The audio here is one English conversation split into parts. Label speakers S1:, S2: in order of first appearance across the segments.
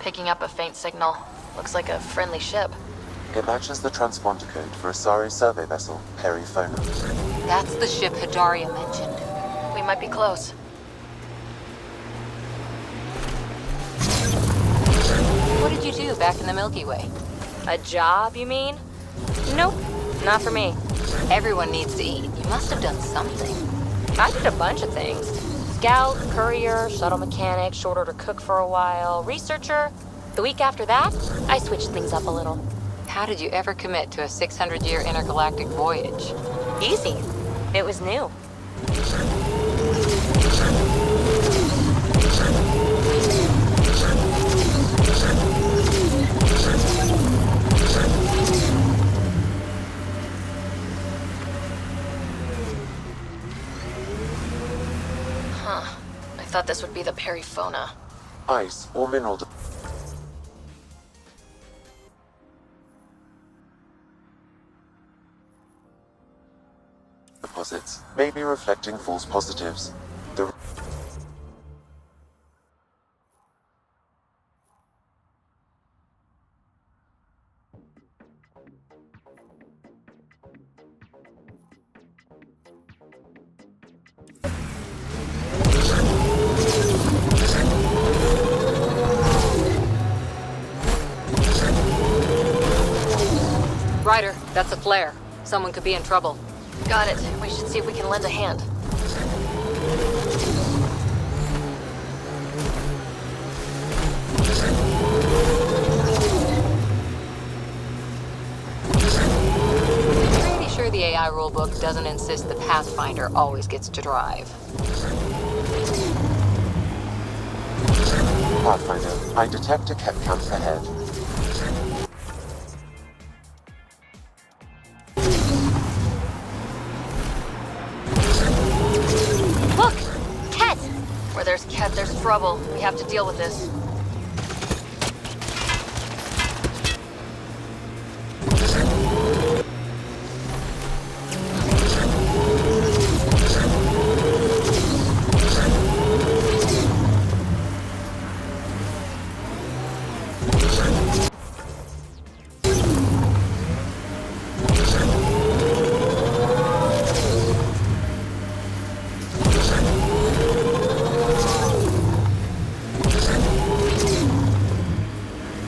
S1: Picking up a faint signal. Looks like a friendly ship.
S2: It matches the transponder code for a Sari survey vessel, Perifona.
S3: That's the ship Hidaria mentioned.
S1: We might be close.
S3: What did you do back in the Milky Way?
S1: A job, you mean? Nope, not for me.
S3: Everyone needs to eat. You must have done something.
S1: I did a bunch of things. Scout, courier, shuttle mechanic, short order cook for a while, researcher. The week after that, I switched things up a little.
S3: How did you ever commit to a 600-year intergalactic voyage?
S1: Easy. It was new. Huh. I thought this would be the Perifona.
S2: Ice or mineral deposits may be reflecting false positives. The
S3: Ryder, that's a flare. Someone could be in trouble.
S1: Got it. We should see if we can lend a hand.
S3: Pretty sure the AI rulebook doesn't insist the Pathfinder always gets to drive.
S2: Pathfinder, I detect a Kep camp ahead.
S1: Look! Ket! Where there's Ket, there's trouble. We have to deal with this.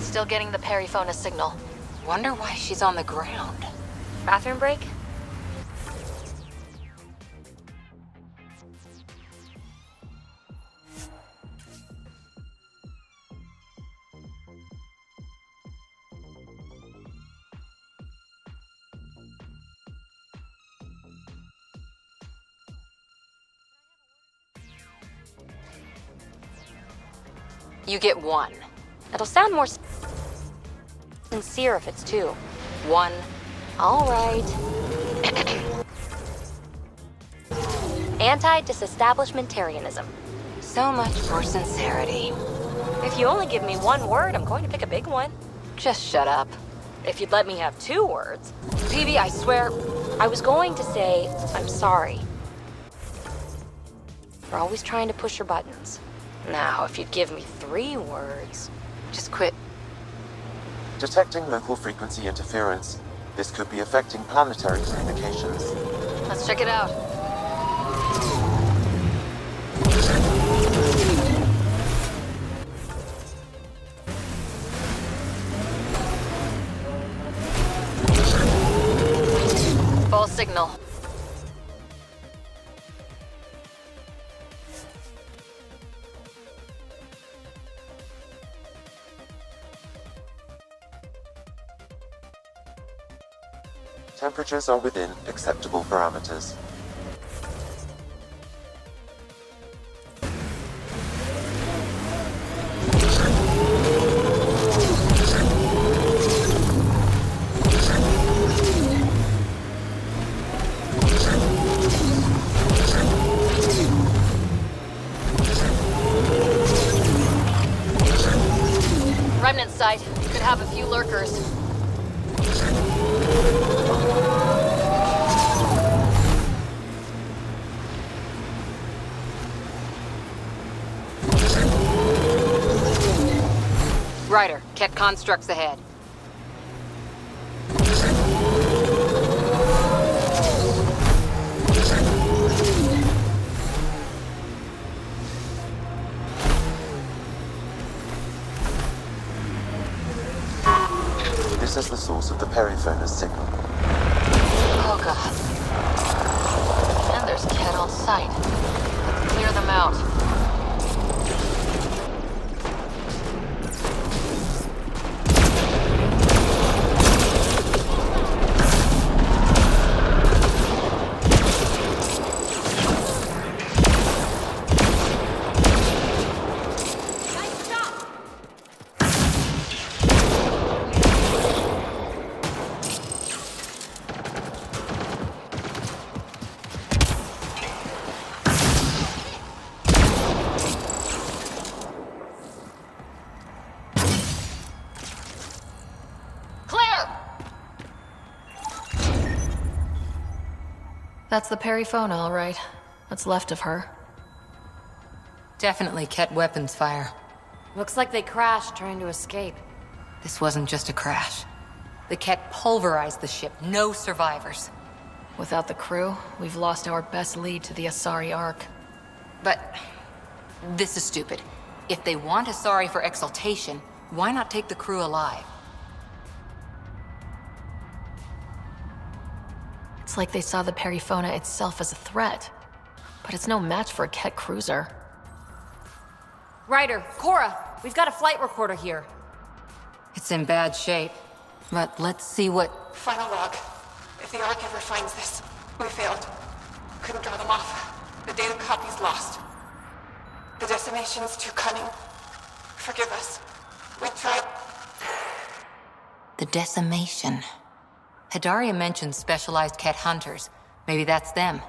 S1: Still getting the Perifona signal.
S3: Wonder why she's on the ground.
S1: Bathroom break?
S3: You get one.
S1: It'll sound more sincere if it's two.
S3: One.
S1: All right. Anti-disestablishmentarianism.
S3: So much for sincerity.
S1: If you only give me one word, I'm going to pick a big one.
S3: Just shut up.
S1: If you'd let me have two words. PB, I swear, I was going to say, I'm sorry. You're always trying to push your buttons. Now, if you'd give me 3 words.
S3: Just quit.
S2: Detecting local frequency interference. This could be affecting planetary communications.
S1: Let's check it out. Full signal.
S2: Temperatures are within acceptable parameters.
S1: Remnant site. Could have a few lurkers.
S3: Ket constructs ahead.
S2: This is the source of the periphone's signal.
S3: Oh god. And there's Ket on site. Let's clear them out.
S1: That's the Perryphone, all right. What's left of her.
S3: Definitely Ket weapons fire.
S1: Looks like they crashed trying to escape.
S3: This wasn't just a crash. The Ket pulverized the ship. No survivors.
S1: Without the crew, we've lost our best lead to the Asari Ark.
S3: But this is stupid. If they want Asari for exaltation, why not take the crew alive?
S1: It's like they saw the Perryphone itself as a threat. But it's no match for a Ket cruiser. Ryder, Cora, we've got a flight recorder here.
S3: It's in bad shape. But let's see what...
S4: Final log. If the Ark ever finds this, we failed. Couldn't draw them off. The data copy's lost. The decimation's too cunning. Forgive us. We tried.
S3: The decimation. Hidaria mentioned specialized Ket hunters. Maybe that's them.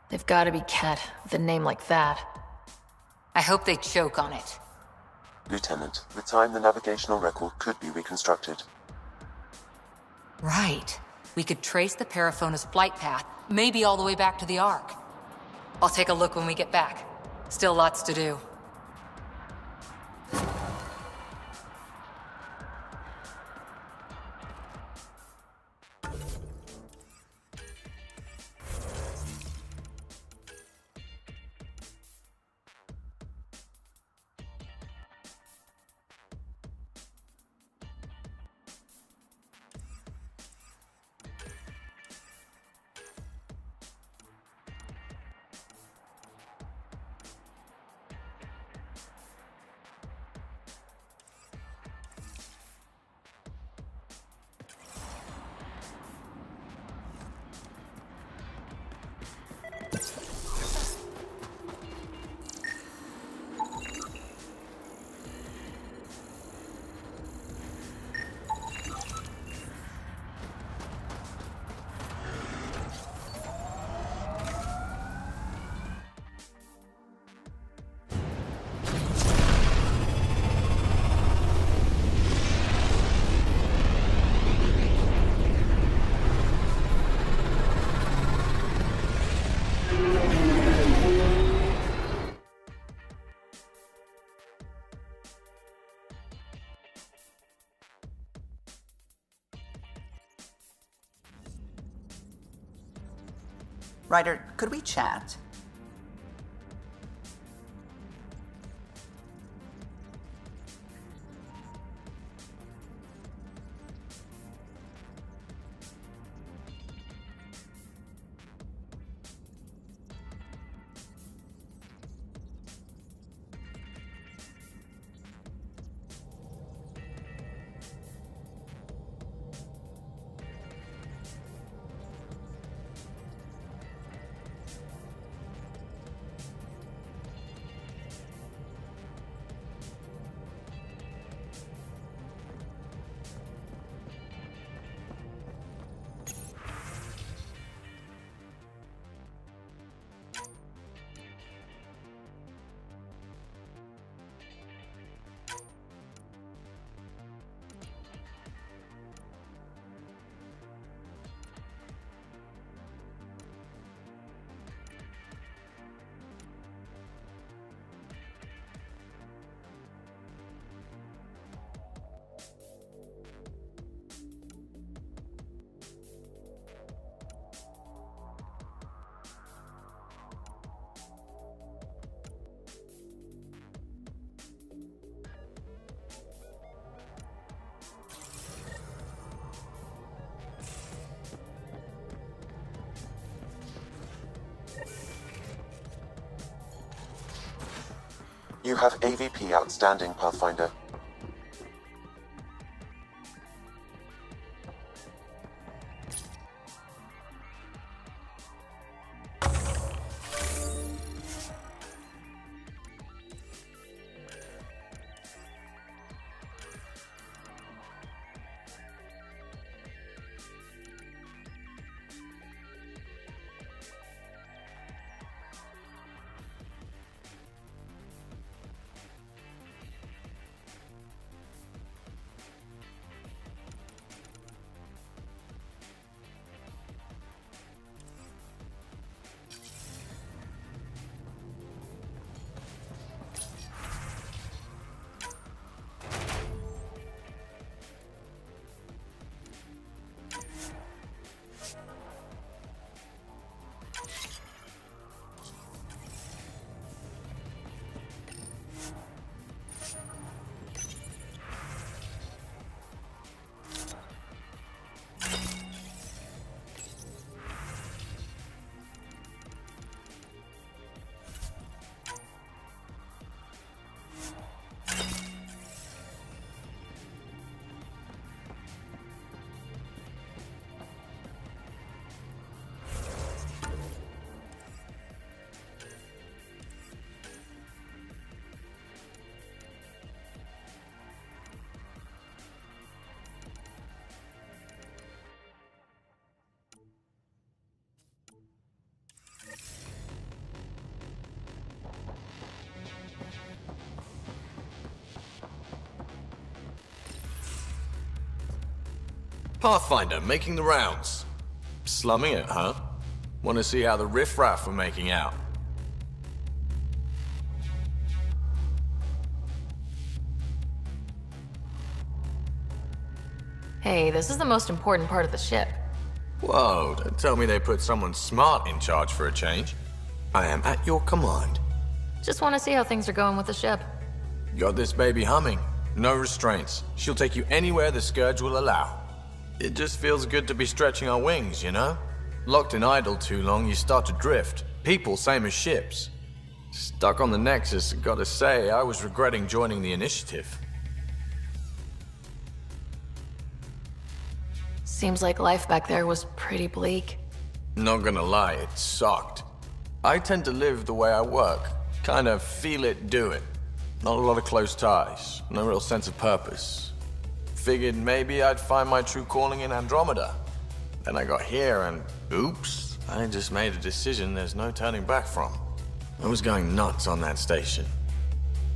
S1: They've gotta be Ket, with a name like that.
S3: I hope they choke on it.
S2: Lieutenant, with time the navigational record could be reconstructed.
S3: Right. We could trace the Periphone's flight path, maybe all the way back to the Ark. I'll take a look when we get back. Still lots to do.
S5: Ryder, could we chat?
S2: You have AVP outstanding, Pathfinder.
S6: Pathfinder, making the rounds. Slumming it, huh? Want to see how the riffraff are making out?
S7: Hey, this is the most important part of the ship.
S6: Whoa, don't tell me they put someone smart in charge for a change. I am at your command.
S7: Just want to see how things are going with the ship.
S6: Got this baby humming. No restraints. She'll take you anywhere the Scourge will allow. It just feels good to be stretching our wings, you know? Locked in idle too long, you start to drift. People, same as ships. Stuck on the Nexus, gotta say, I was regretting joining the Initiative.
S7: Seems like life back there was pretty bleak.
S6: Not gonna lie, it sucked. I tend to live the way I work. Kind of feel it, do it. Not a lot of close ties, no real sense of purpose. Figured maybe I'd find my true calling in Andromeda. Then I got here and oops, I just made a decision there's no turning back from. I was going nuts on that station.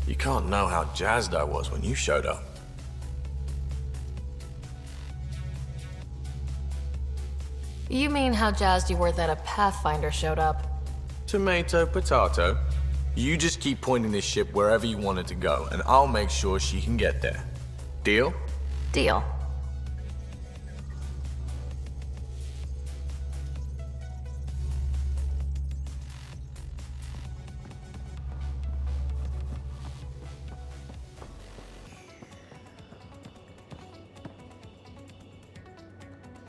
S6: You can't know how jazzed I was when you showed up.
S7: You mean how jazzed you were that a Pathfinder showed up?
S6: Tomato, potato. You just keep pointing this ship wherever you want it to go, and I'll make sure she can get there. Deal?
S7: Deal.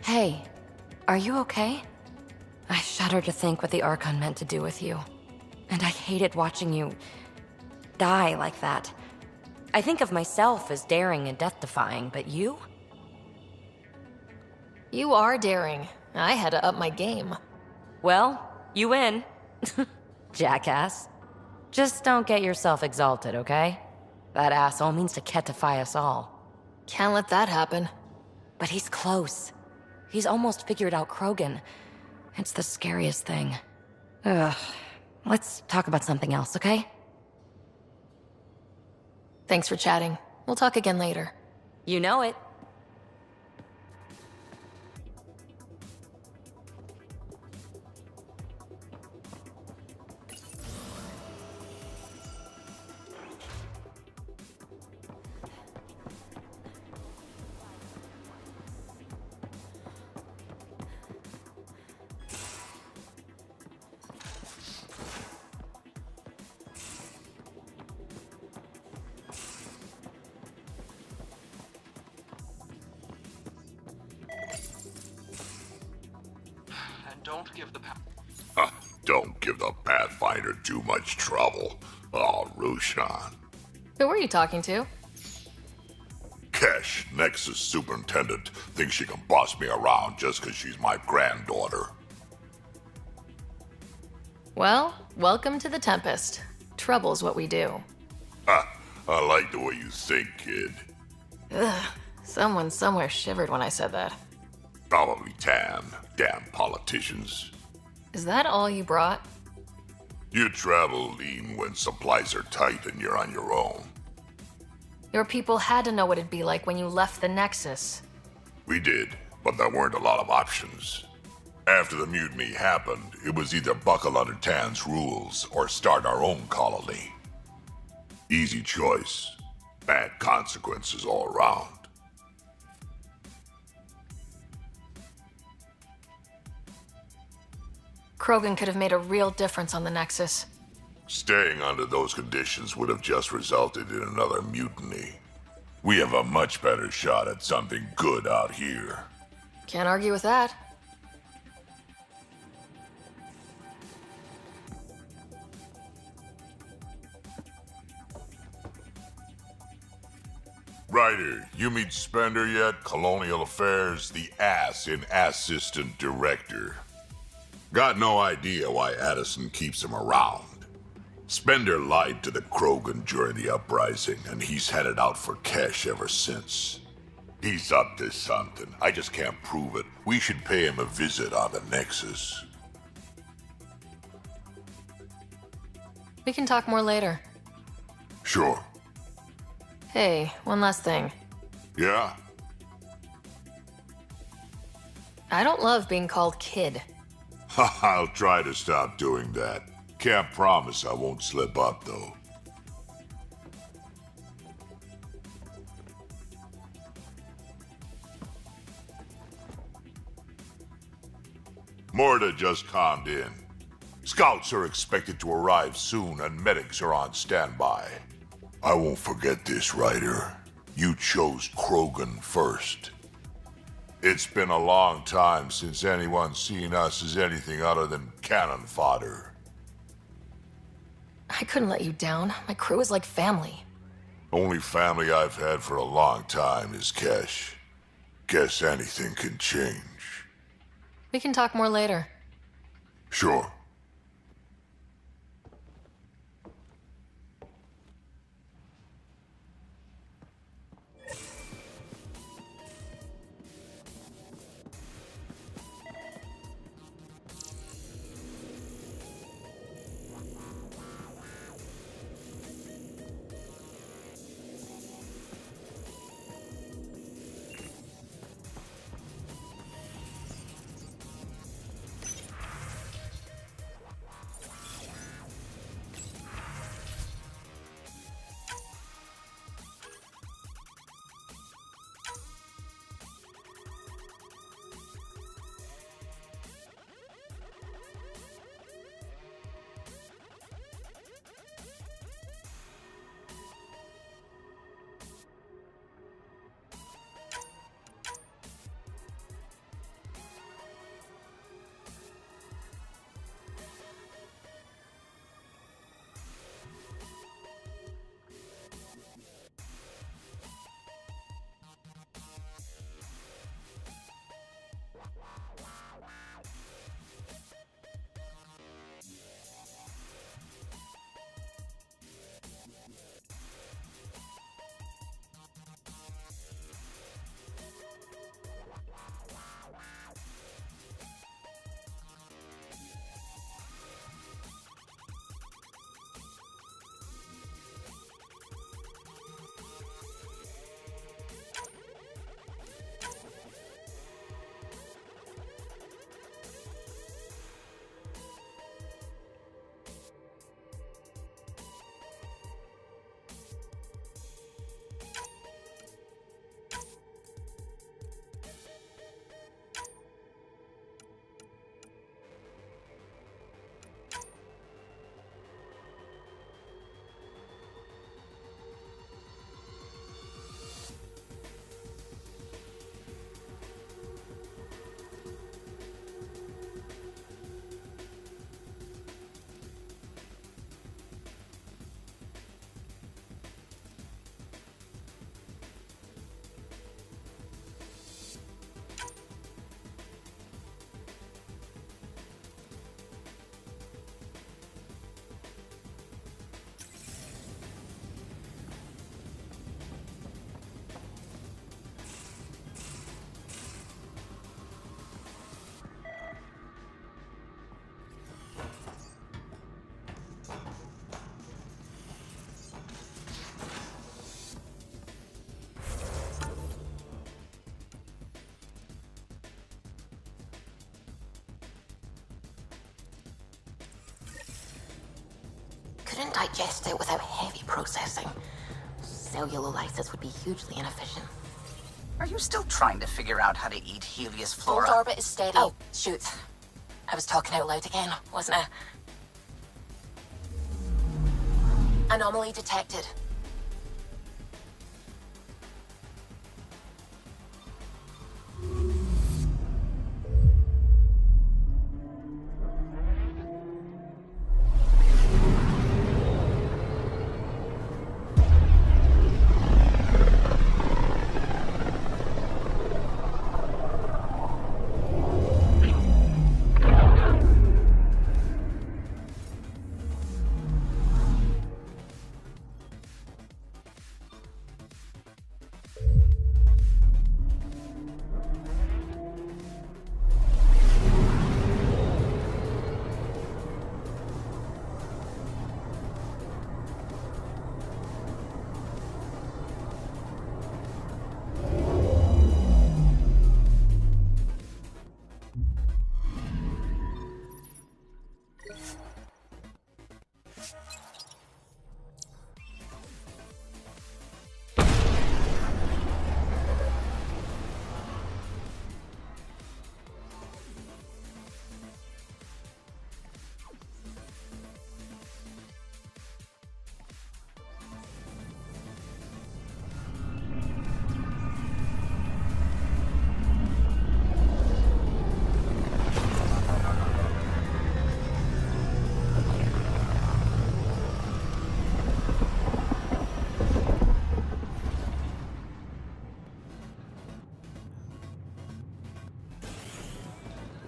S1: Hey, are you okay? I shudder to think what the Archon meant to do with you. And I hated watching you die like that. I think of myself as daring and death-defying, but you?
S7: You are daring. I had to up my game.
S1: Well, you win. Jackass. Just don't get yourself exalted, okay? That asshole means to ketify us all.
S7: Can't let that happen.
S1: But he's close. He's almost figured out Krogan. It's the scariest thing. Ugh. Let's talk about something else, okay?
S7: Thanks for chatting. We'll talk again later.
S1: You know it.
S8: Don't give the Pathfinder too much trouble. Oh, Roshan.
S7: Who were you talking to?
S8: Kesh, Nexus superintendent, thinks she can boss me around just 'cause she's my granddaughter.
S7: Well, welcome to the Tempest. Trouble's what we do.
S8: Ha! I like the way you think, kid.
S7: Ugh, someone somewhere shivered when I said that.
S8: Probably Tan. Damn politicians.
S7: Is that all you brought?
S8: You travel lean when supplies are tight and you're on your own.
S7: Your people had to know what it'd be like when you left the Nexus.
S8: We did, but there weren't a lot of options. After the mutiny happened, it was either buckle under Tan's rules or start our own colony. Easy choice. Bad consequences all around.
S7: Krogan could have made a real difference on the Nexus.
S8: Staying under those conditions would have just resulted in another mutiny. We have a much better shot at something good out here.
S7: Can't argue with that.
S8: Ryder, you meet Spender yet? Colonial Affairs, the ass in Assistant Director. Got no idea why Addison keeps him around. Spender lied to the Krogan during the uprising, and he's headed out for Kesh ever since. He's up to something. I just can't prove it. We should pay him a visit on the Nexus.
S7: We can talk more later.
S8: Sure.
S7: Hey, one last thing.
S8: Yeah?
S7: I don't love being called kid.
S8: I'll try to stop doing that. Can't promise I won't slip up, though. Morta just calmed in. Scouts are expected to arrive soon, and medics are on standby. I won't forget this, Ryder. You chose Krogan first. It's been a long time since anyone's seen us as anything other than cannon fodder.
S7: I couldn't let you down. My crew is like family.
S8: Only family I've had for a long time is Kesh. Guess anything can change.
S7: We can talk more later.
S8: Sure.
S9: couldn't digest it without heavy processing. Cellular lysis would be hugely inefficient.
S5: Are you still trying to figure out how to eat Helios
S9: Full
S5: flora?
S9: orbit is steady. Oh, shoot. I was talking out loud again, wasn't I? Anomaly detected.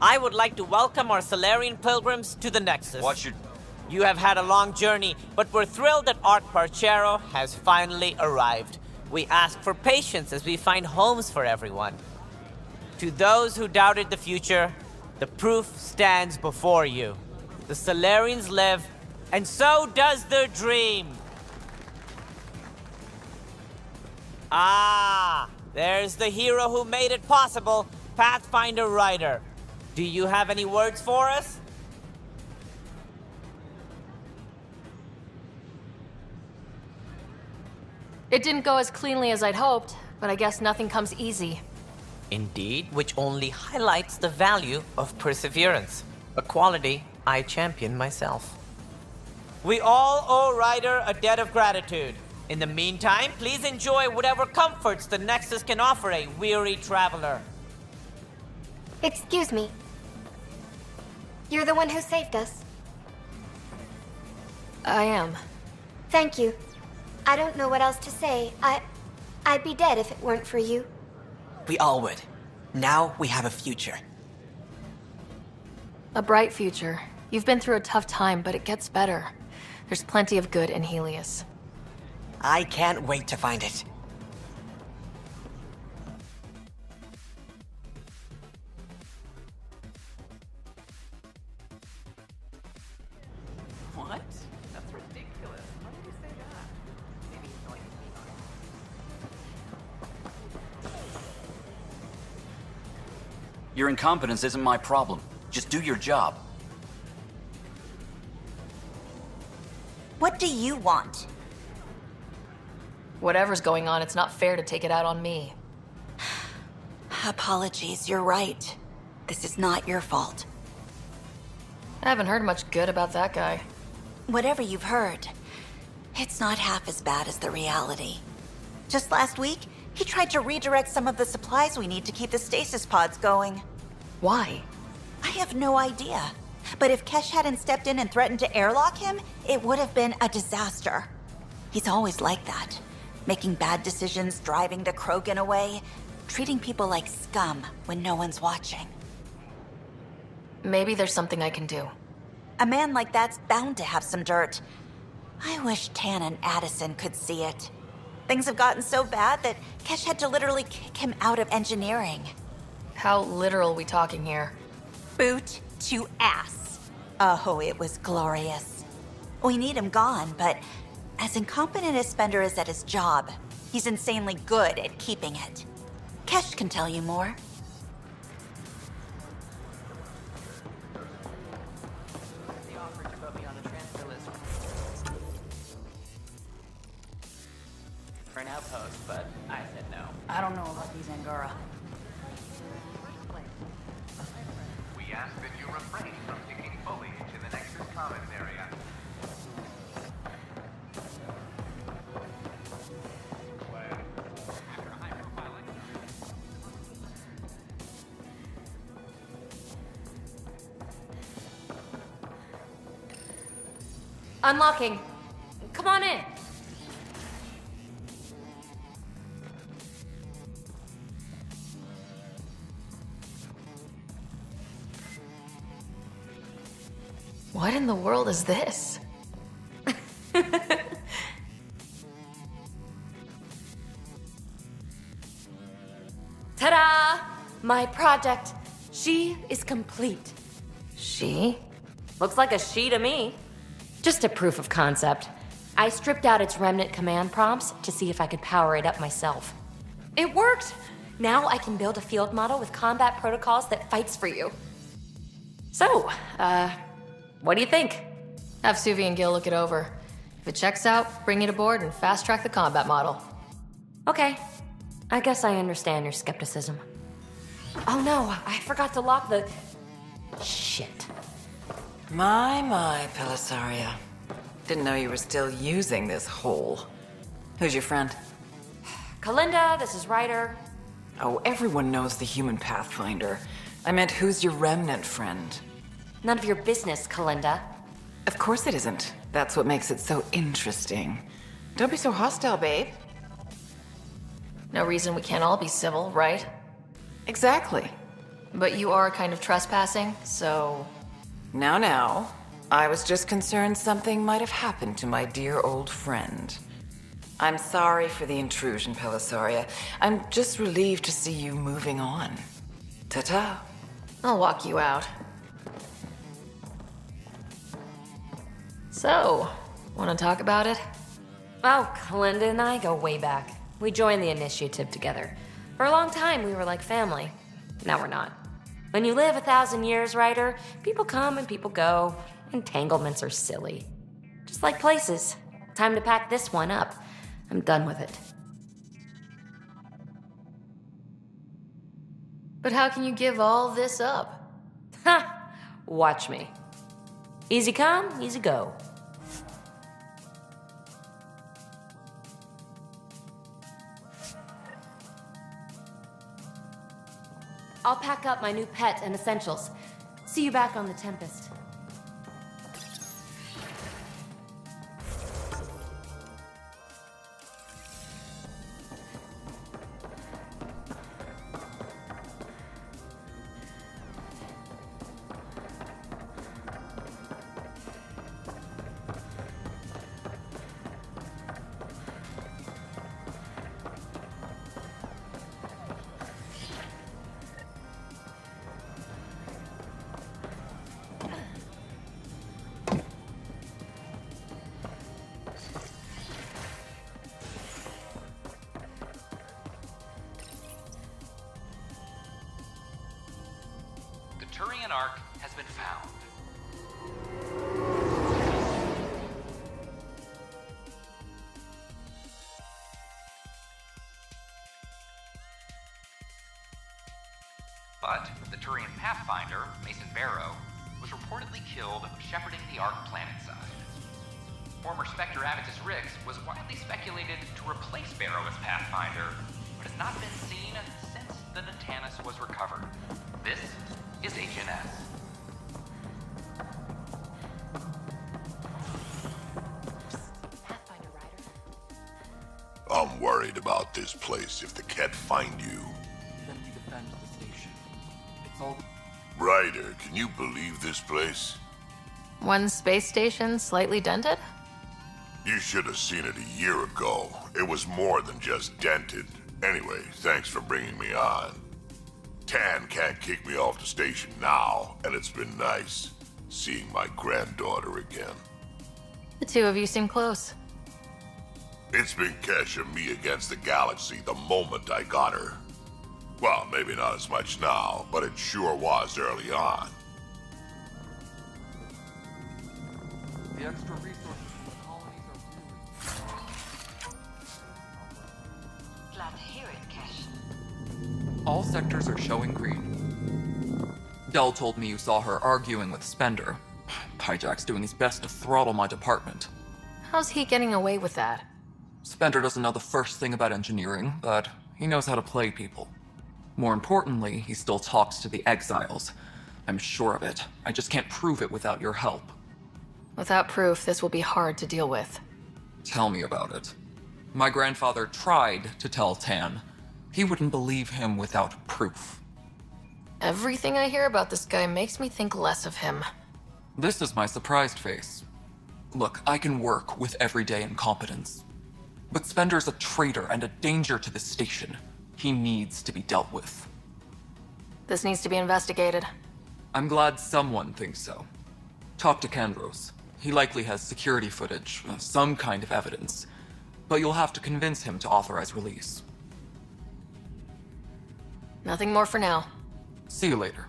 S10: I would like to welcome our Solarian pilgrims to the Nexus. You have had a long journey, but we're thrilled that Ark Parchero has finally arrived. We ask for patience as we find homes for everyone. To those who doubted the future, the proof stands before you. The Solarians live, and so does their dream. Ah, there's the hero who made it possible, Pathfinder Ryder. Do you have any words for us?
S7: It didn't go as cleanly as I'd hoped, but I guess nothing comes easy.
S10: Indeed, which only highlights the value of perseverance, a quality I champion myself. We all owe Ryder a debt of gratitude. In the meantime, please enjoy whatever comforts the Nexus can offer a weary traveler.
S11: Excuse me. You're the one who saved us.
S7: I am.
S11: Thank you. I don't know what else to say. I'd be dead if it weren't for you.
S12: We all would. Now we have a future.
S7: A bright future. You've been through a tough time, but it gets better. There's plenty of good in Helios.
S12: I can't wait to find it.
S5: What? That's ridiculous. Why did you say that? Maybe he's going to be on it.
S13: Your incompetence isn't my problem. Just do your job.
S14: What do you want?
S7: Whatever's going on, it's not fair to take it out on me.
S14: Apologies, you're right. This is not your fault.
S7: I haven't heard much good about that guy.
S14: Whatever you've heard, it's not half as bad as the reality. Just last week, he tried to redirect some of the supplies we need to keep the stasis pods going.
S7: Why?
S14: I have no idea. But if Kesh hadn't stepped in and threatened to airlock him, it would have been a disaster. He's always like that. Making bad decisions, driving the Krogan away, treating people like scum when no one's watching.
S7: Maybe there's something I can do.
S14: A man like that's bound to have some dirt. I wish Tan and Addison could see it. Things have gotten so bad that Kesh had to literally kick him out of engineering.
S7: How literal we talking here?
S14: Boot to ass. Oh, it was glorious. We need him gone, but as incompetent as Spender is at his job, he's insanely good at keeping it. Kesh can tell you more.
S10: outpost, but I said no.
S15: I don't know about these Angara.
S5: We ask that you refrain from picking foliage in the Nexus Commons area.
S1: Unlocking. Come on in.
S7: What in the world is this?
S1: Ta-da! My project. She is complete. She? Looks like a she to me. Just a proof of concept. I stripped out its remnant command prompts to see if I could power it up myself. It worked! Now I can build a field model with combat protocols that fights for you. So, what do you think?
S7: Have Suvi and Gil look it over. If it checks out, bring it aboard and fast-track the combat model.
S1: Okay. I guess I understand your skepticism. Oh no, I forgot to lock the... Shit.
S16: My, Pelisaria. Didn't know you were still using this hole. Who's your friend?
S1: Kalinda, this is Ryder.
S16: Oh, everyone knows the human Pathfinder. I meant, who's your remnant friend?
S1: None of your business, Kalinda.
S16: Of course it isn't. That's what makes it so interesting. Don't be so hostile, babe.
S7: No reason we can't all be civil, right?
S16: Exactly.
S7: But you are kind of trespassing, so...
S16: Now. I was just concerned something might have happened to my dear old friend. I'm sorry for the intrusion, Pelisaria. I'm just relieved to see you moving on. Ta-ta.
S7: I'll walk you out. So, want to talk about it?
S1: Oh, Kalinda and I go way back. We joined the initiative together. For a long time, we were like family. Now we're not. When you live 1,000 years, Ryder, people come and people go. Entanglements are silly. Just like places. Time to pack this one up. I'm done with it.
S7: But how can you give all this up?
S1: Ha! Watch me. Easy come, easy go. I'll pack up my new pet and essentials. See you back on the Tempest.
S5: Turian Ark has been found. But the Turian Pathfinder, Mason Barrow, was reportedly killed shepherding the Ark planetside. Former Spectre Avitus Rix was widely speculated to replace Barrow as Pathfinder, but has not been seen since the Natanus was recovered. This is HNS.
S8: I'm worried about this place if the Ket find you.
S13: Then we defend the station. It's all...
S8: Ryder, can you believe this place?
S7: One space station slightly dented?
S8: You should have seen it a year ago. It was more than just dented. Anyway, thanks for bringing me on. Tan can't kick me off the station now, and it's been nice seeing my granddaughter again.
S7: The two of you seem close.
S8: It's been Kesh and me against the galaxy the moment I got her. Well, maybe not as much now, but it sure was early on.
S13: The extra resources from the colonies are really... All sectors are showing green. Dell told me you saw her arguing with Spender. Pyjack's doing his best to throttle my department.
S7: How's he getting away with that?
S13: Spender doesn't know the first thing about engineering, but he knows how to play people. More importantly, he still talks to the exiles. I'm sure of it. I just can't prove it without your help.
S7: Without proof, this will be hard to deal with.
S13: Tell me about it. My grandfather tried to tell Tan. He wouldn't believe him without proof.
S7: Everything I hear about this guy makes me think less of him.
S13: This is my surprised face. Look, I can work with everyday incompetence. But Spender's a traitor and a danger to the station. He needs to be dealt with.
S7: This needs to be investigated.
S13: I'm glad someone thinks so. Talk to Kandros. He likely has security footage, some kind of evidence. But you'll have to convince him to authorize release.
S7: Nothing more for now.
S13: See you later.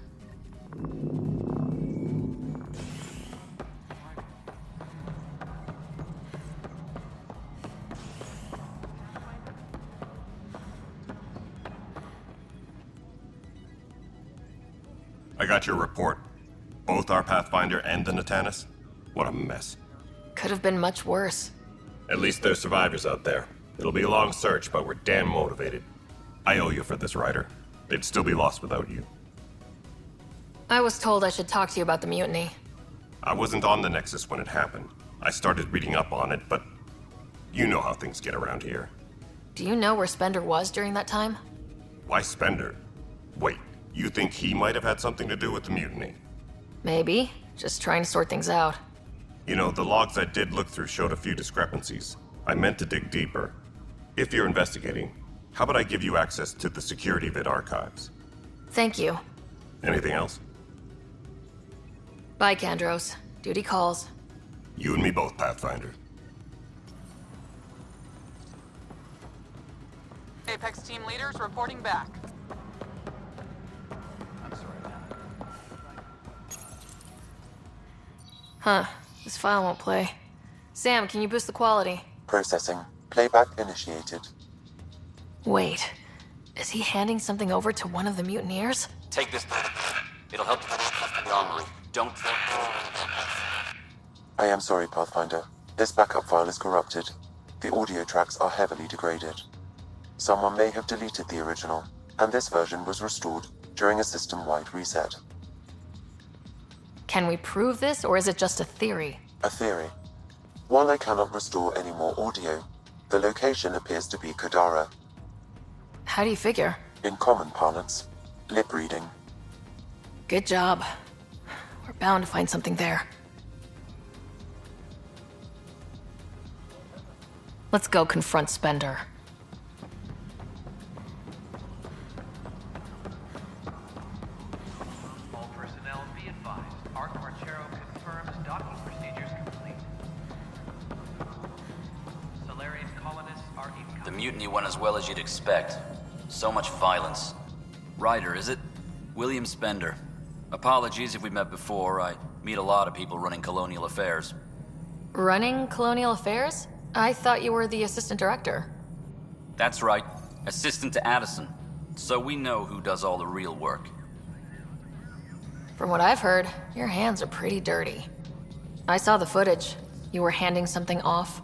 S17: I got your report. Both our Pathfinder and the Natanis? What a mess.
S7: Could have been much worse.
S17: At least there's survivors out there. It'll be a long search, but we're damn motivated. I owe you for this, Ryder. They'd still be lost without you.
S7: I was told I should talk to you about the mutiny.
S17: I wasn't on the Nexus when it happened. I started reading up on it, but you know how things get around here.
S7: Do you know where Spender was during that time?
S17: Why Spender? Wait, you think he might have had something to do with the mutiny?
S7: Maybe. Just trying to sort things out.
S17: You know, the logs I did look through showed a few discrepancies. I meant to dig deeper. If you're investigating, how about I give you access to the security vid archives?
S7: Thank you.
S17: Anything else?
S7: Bye, Kandros. Duty calls.
S17: You and me both, Pathfinder.
S4: Apex team leaders reporting back.
S7: Huh. This file won't play. Sam, can you boost the quality?
S2: Processing. Playback initiated.
S7: Wait. Is he handing something over to one of the mutineers?
S18: Take this. It'll help the armory. Don't...
S2: I am sorry, Pathfinder. This backup file is corrupted. The audio tracks are heavily degraded. Someone may have deleted the original, and this version was restored during a system-wide reset.
S7: Can we prove this, or is it just a theory?
S2: A theory. While I cannot restore any more audio, the location appears to be Kadara.
S7: How do you figure?
S2: In common parlance, lip reading.
S7: Good job. We're bound to find something there. Let's go confront Spender.
S5: All personnel be advised. Arc Marchero confirms docking procedures complete. Solarian colonists are incoming.
S18: The mutiny went as well as you'd expect. So much violence. Ryder, is it? William Spender. Apologies if we met before. I meet a lot of people running colonial affairs.
S7: Running Colonial Affairs? I thought you were the assistant director.
S18: That's right. Assistant to Addison. So we know who does all the real work.
S7: From what I've heard, your hands are pretty dirty. I saw the footage. You were handing something off.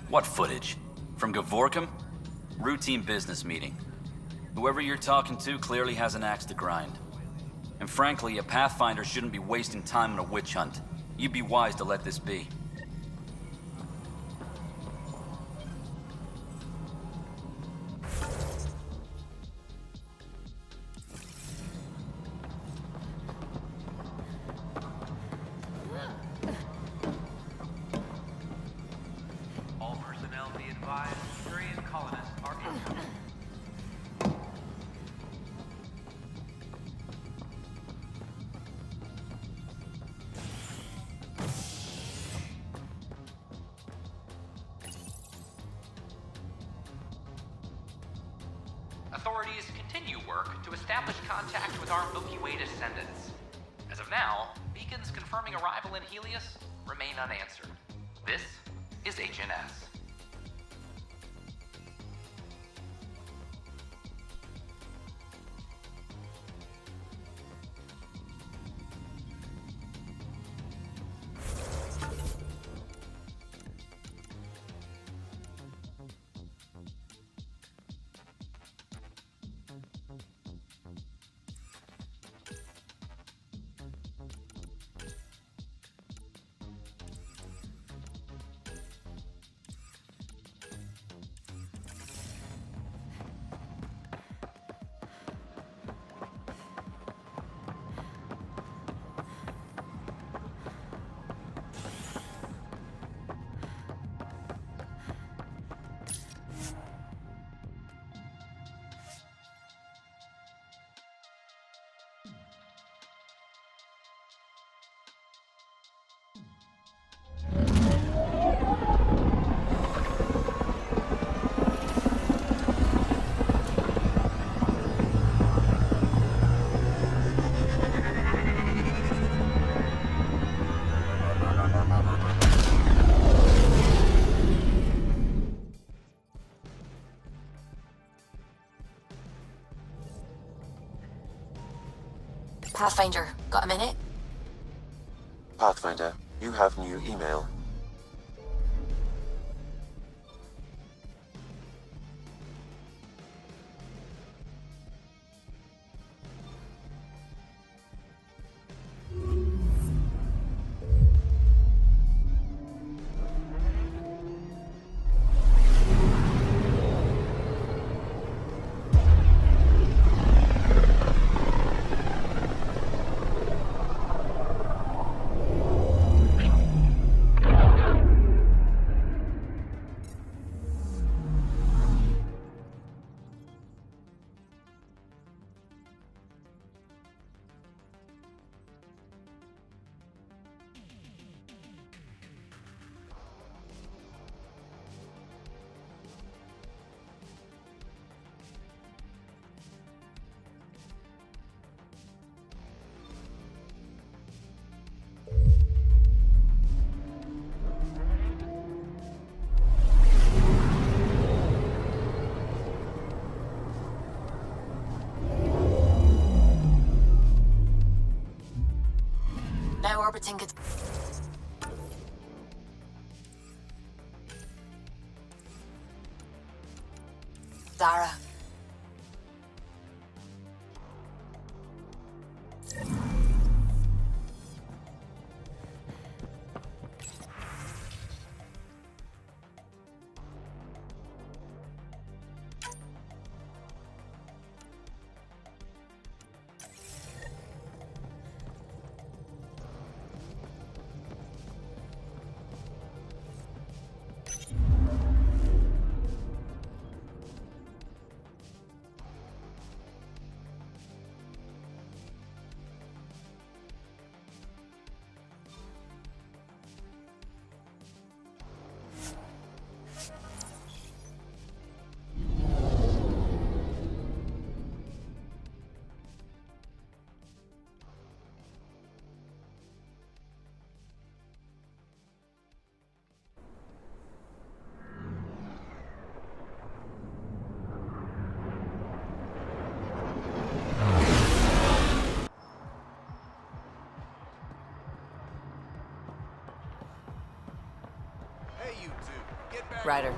S18: What footage? From Gavorkum? Routine business meeting. Whoever you're talking to clearly has an axe to grind. And frankly, a Pathfinder shouldn't be wasting time on a witch hunt. You'd be wise to let this be.
S5: All personnel be advised. Syrian colonists are incoming. Authorities continue work to establish contact with our Milky Way descendants. As of now, beacons confirming arrival in Helios remain unanswered. This is HNS.
S1: Pathfinder, got a minute?
S2: Pathfinder, you have new email.
S1: Now orbiting it. Zara.
S16: Ryder.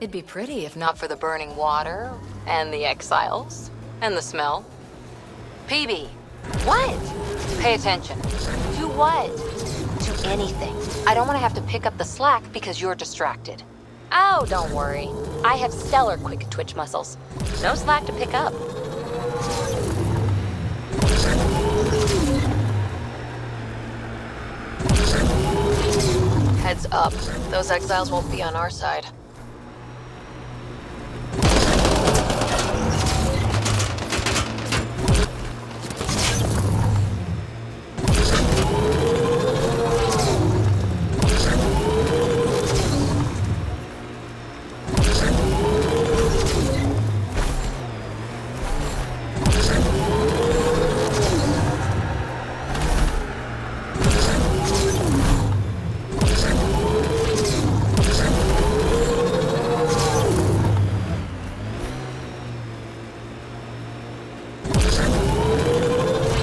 S3: It'd be pretty if not for the burning water, and the exiles, and the smell. PB, what? Pay attention. To what? To anything. I don't want to have to pick up the slack because you're distracted. Oh, don't worry. I have stellar quick twitch muscles. No slack to pick up.
S7: Heads up. Those exiles won't be on our side.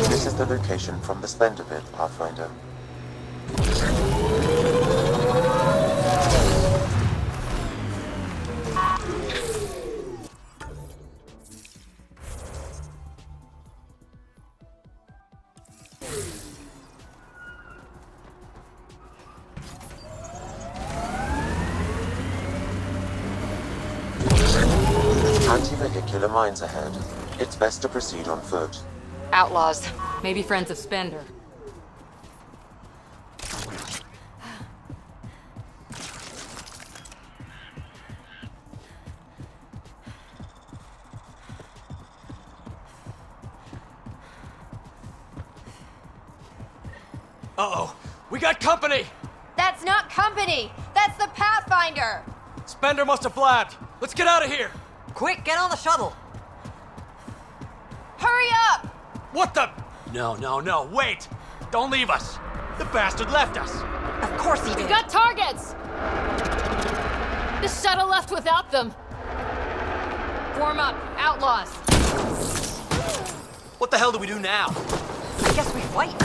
S2: This is the location from the Splendor bit, Pathfinder. Anti-vehicular mines ahead. It's best to proceed on foot.
S1: Outlaws. Maybe friends of Spender.
S19: Uh-oh. We got company!
S20: That's not company! That's the Pathfinder!
S19: Spender must have blabbed. Let's get out of here!
S12: Quick, get on the shuttle!
S20: Hurry up!
S19: What the? No, wait! Don't leave us! The bastard left us!
S14: Of course he
S7: We've
S14: did.
S7: got targets! The shuttle left without them.
S1: Form up, outlaws.
S19: What the hell do we do now?
S14: I guess we fight.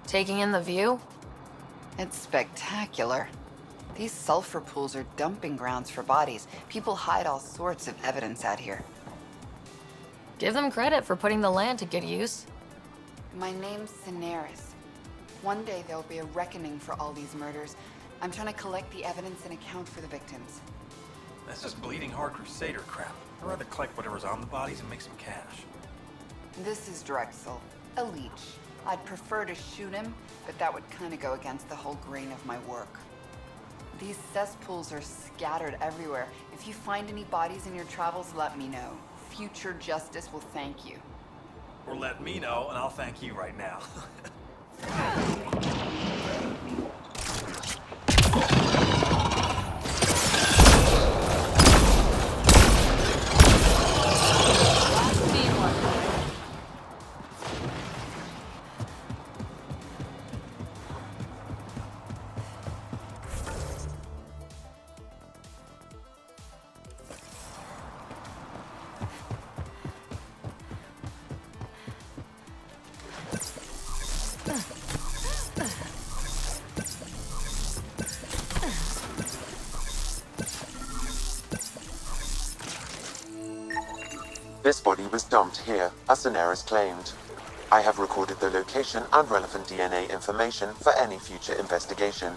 S7: Taking in the view?
S21: It's spectacular. These sulfur pools are dumping grounds for bodies. People hide all sorts of evidence out here.
S7: Give them credit for putting the land to good use.
S21: My name's Cineris. One day there'll be a reckoning for all these murders. I'm trying to collect the evidence and account for the victims.
S22: That's just bleeding heart crusader crap. I'd rather collect whatever's on the bodies and make some cash.
S21: This is Drexel, a leech. I'd prefer to shoot him, but that would kind of go against the whole grain of my work. These cesspools are scattered everywhere. If you find any bodies in your travels, let me know. Future justice will thank you.
S22: Or let me know, and I'll thank you right now.
S2: This body was dumped here, as Daenerys claimed. I have recorded the location and relevant DNA information for any future investigation.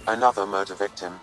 S2: Another murder victim.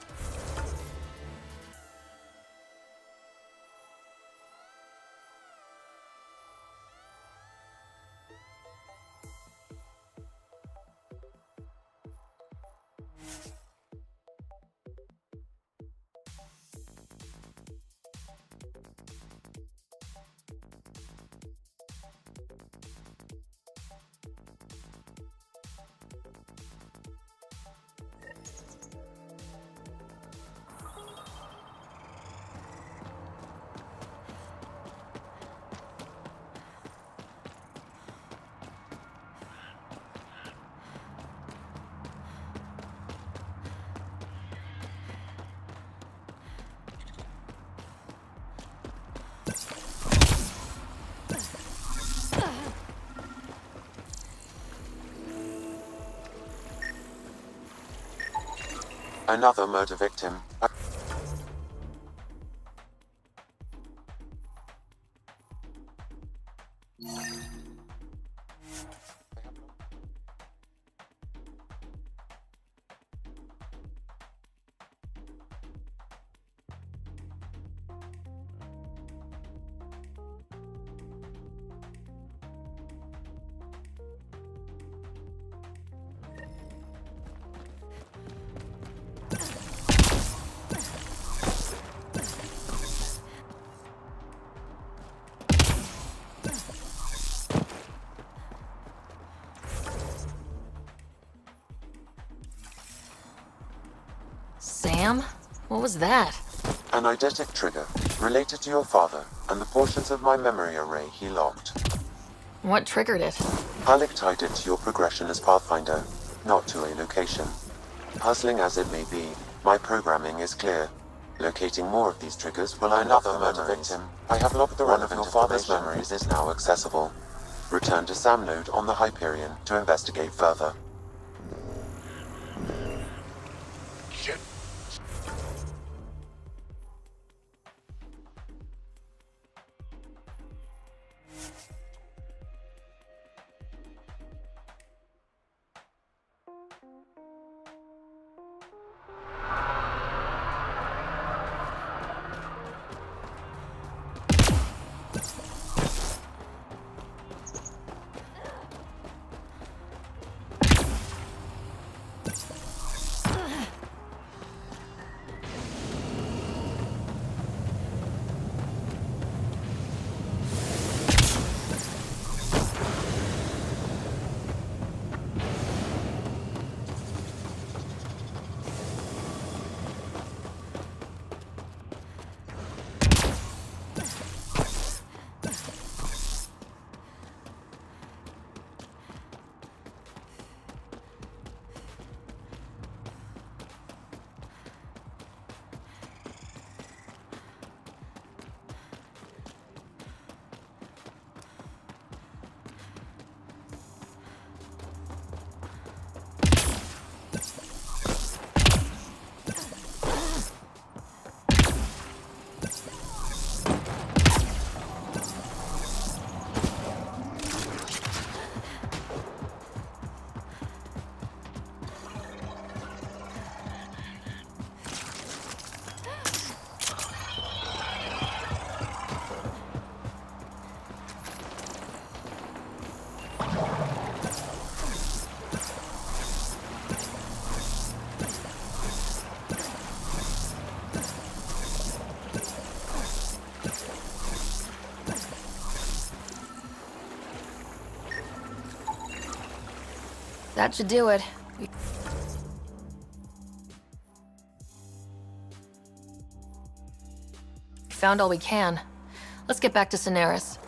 S2: Another murder victim.
S7: Sam? What was that?
S2: An eidetic trigger, related to your father, and the portions of my memory array he locked.
S7: What triggered it?
S2: Alec tied it to your progression as Pathfinder, not to a location. Puzzling as it may be, my programming is clear. Locating more of these triggers will another murder victim. I have locked the one of your father's memories is now accessible. Return to Sam Node on the Hyperion to investigate further.
S7: That should do it. Found all we can. Let's get back to Cineris.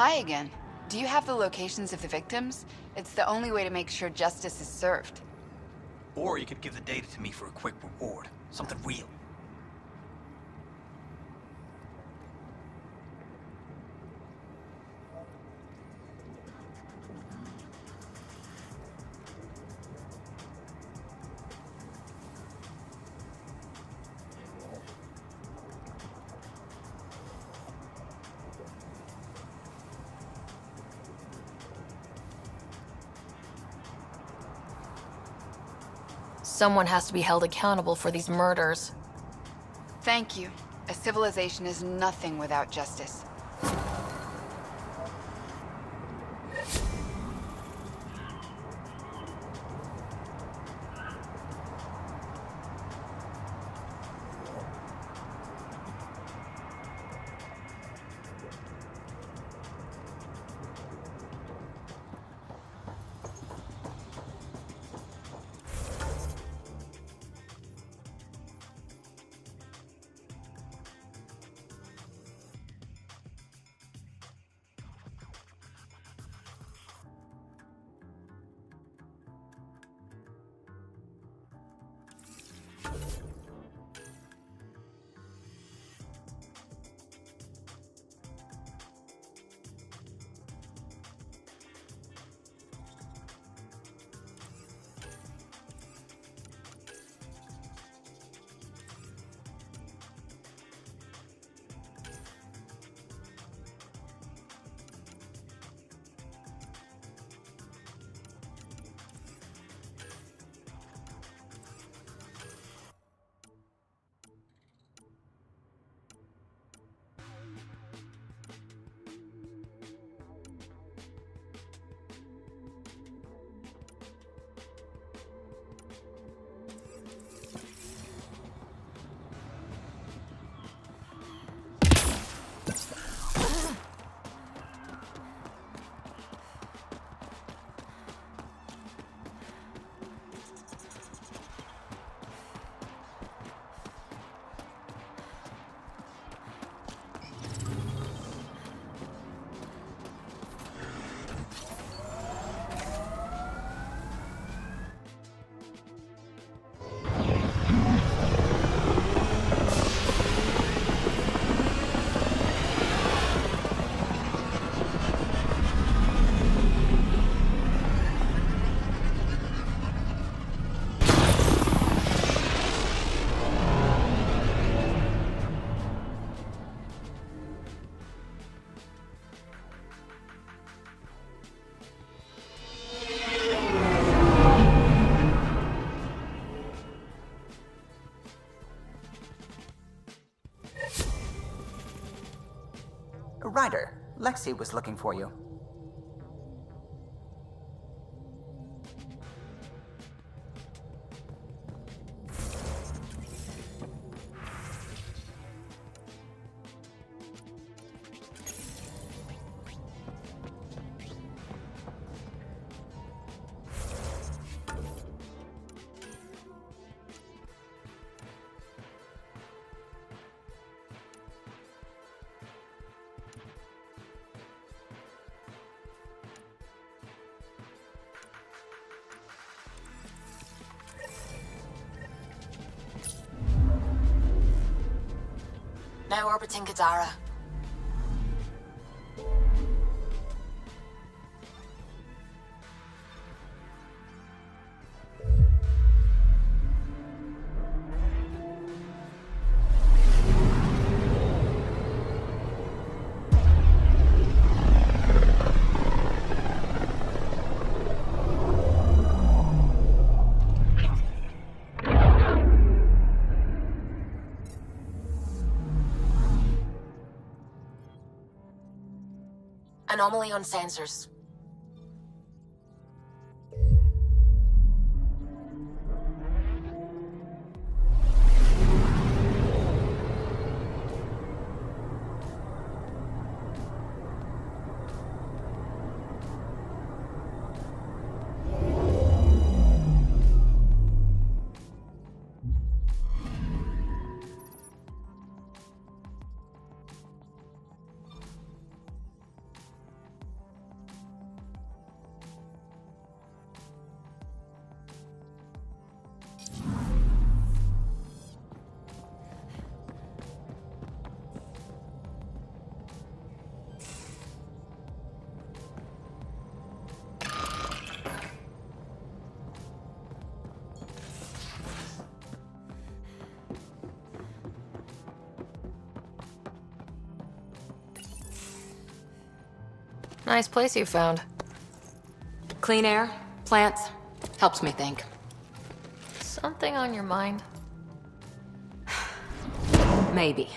S21: Hi again. Do you have the locations of the victims? It's the only way to make sure justice is served.
S22: Or you could give the data to me for a quick reward. Something real.
S7: Someone has to be held accountable for these murders.
S21: Thank you. A civilization is nothing without justice.
S6: Ryder, Lexi was looking for you.
S1: Now orbiting Gadara. Anomaly on sensors.
S7: Nice place you found.
S3: Clean air, plants, helps me think.
S7: Something on your mind?
S3: Maybe.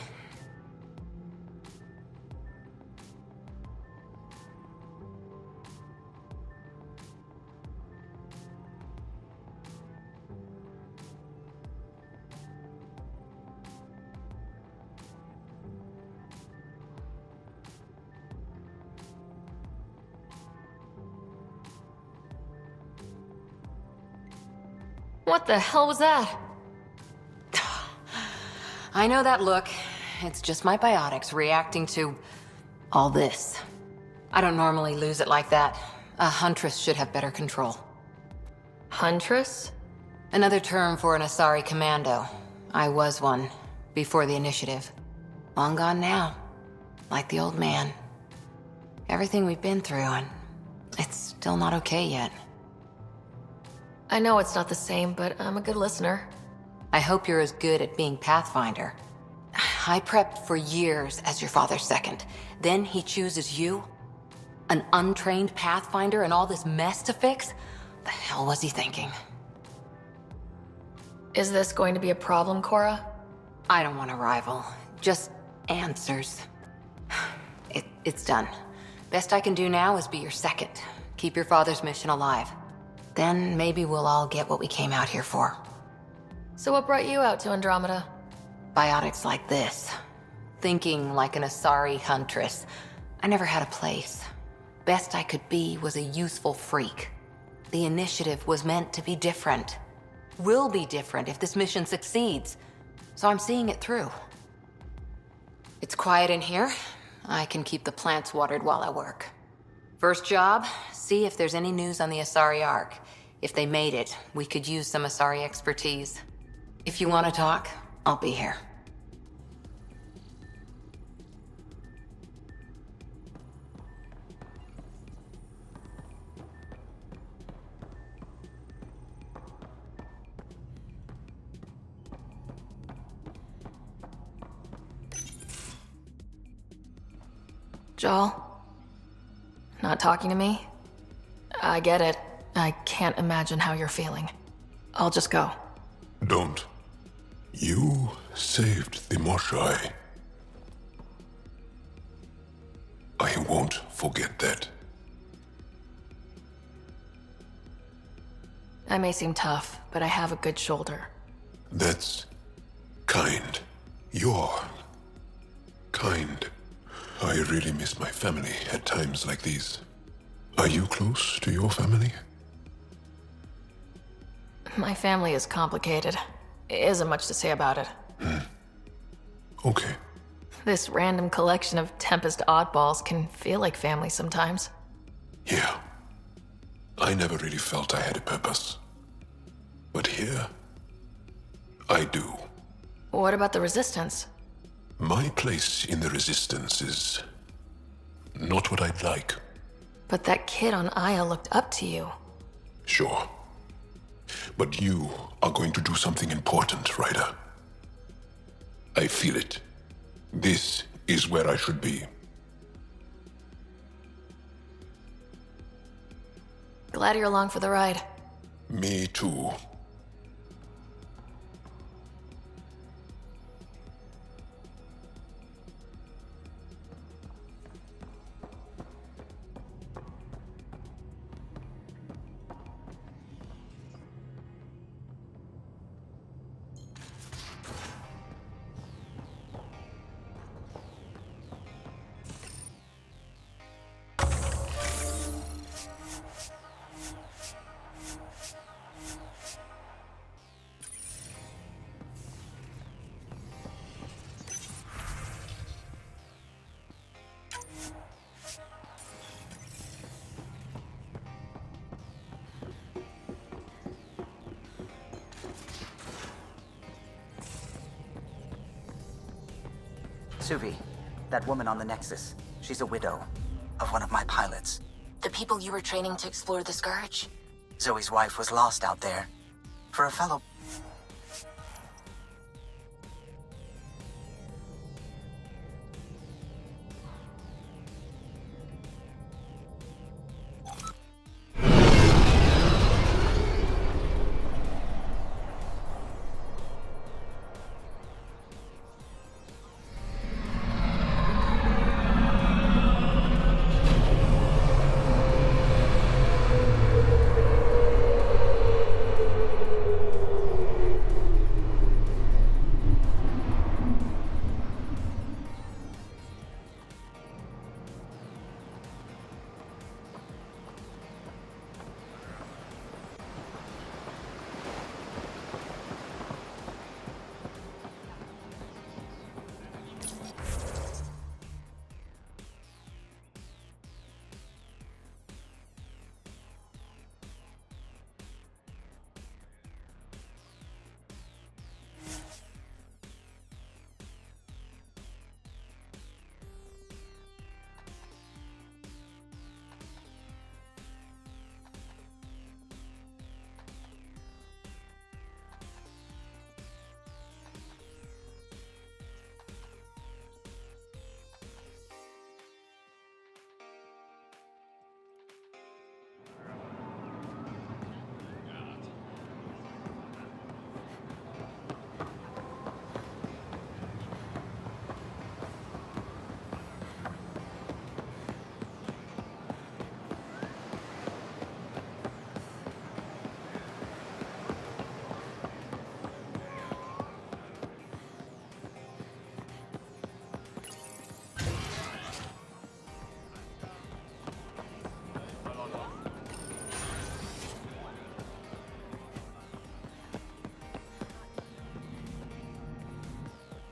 S7: What the hell was that?
S3: I know that look. It's just my biotics reacting to all this. I don't normally lose it like that. A huntress should have better control.
S7: Huntress?
S3: Another term for an Asari commando. I was one, before the initiative. Long gone now, like the old man. Everything we've been through, and it's still not okay yet.
S7: I know it's not the same, but I'm a good listener.
S3: I hope you're as good at being Pathfinder. I prepped for years as your father's second. Then he chooses you? An untrained Pathfinder and all this mess to fix? The hell was he thinking?
S7: Is this going to be a problem, Cora?
S3: I don't want a rival. Just answers. It's done. Best I can do now is be your second. Keep your father's mission alive. Then maybe we'll all get what we came out here for.
S7: So what brought you out to Andromeda?
S3: Biotics like this. Thinking like an Asari huntress. I never had a place. Best I could be was a useful freak. The initiative was meant to be different. Will be different if this mission succeeds. So I'm seeing it through. It's quiet in here. I can keep the plants watered while I work. First job, see if there's any news on the Asari Ark. If they made it, we could use some Asari expertise. If you want to talk, I'll be here.
S7: Joel? Not talking to me? I get it. I can't imagine how you're feeling. I'll just go.
S9: Don't. You saved the Moshai. I won't forget that.
S7: I may seem tough, but I have a good shoulder.
S9: That's kind. You're kind. I really miss my family at times like these. Are you close to your family?
S7: My family is complicated. Isn't much to say about it.
S9: Okay.
S7: This random collection of Tempest oddballs can feel like family sometimes.
S9: Yeah. I never really felt I had a purpose. But here, I do.
S7: What about the Resistance?
S9: My place in the Resistance is not what I'd like.
S7: But that kid on Aya looked up to you.
S9: Sure. But you are going to do something important, Ryder. I feel it. This is where I should be.
S7: Glad you're along for the ride.
S9: Me too.
S6: Suvi, that woman on the Nexus, she's a widow of one of my pilots.
S1: The people you were training to explore the Scourge?
S6: Zoe's wife was lost out there. For a fellow...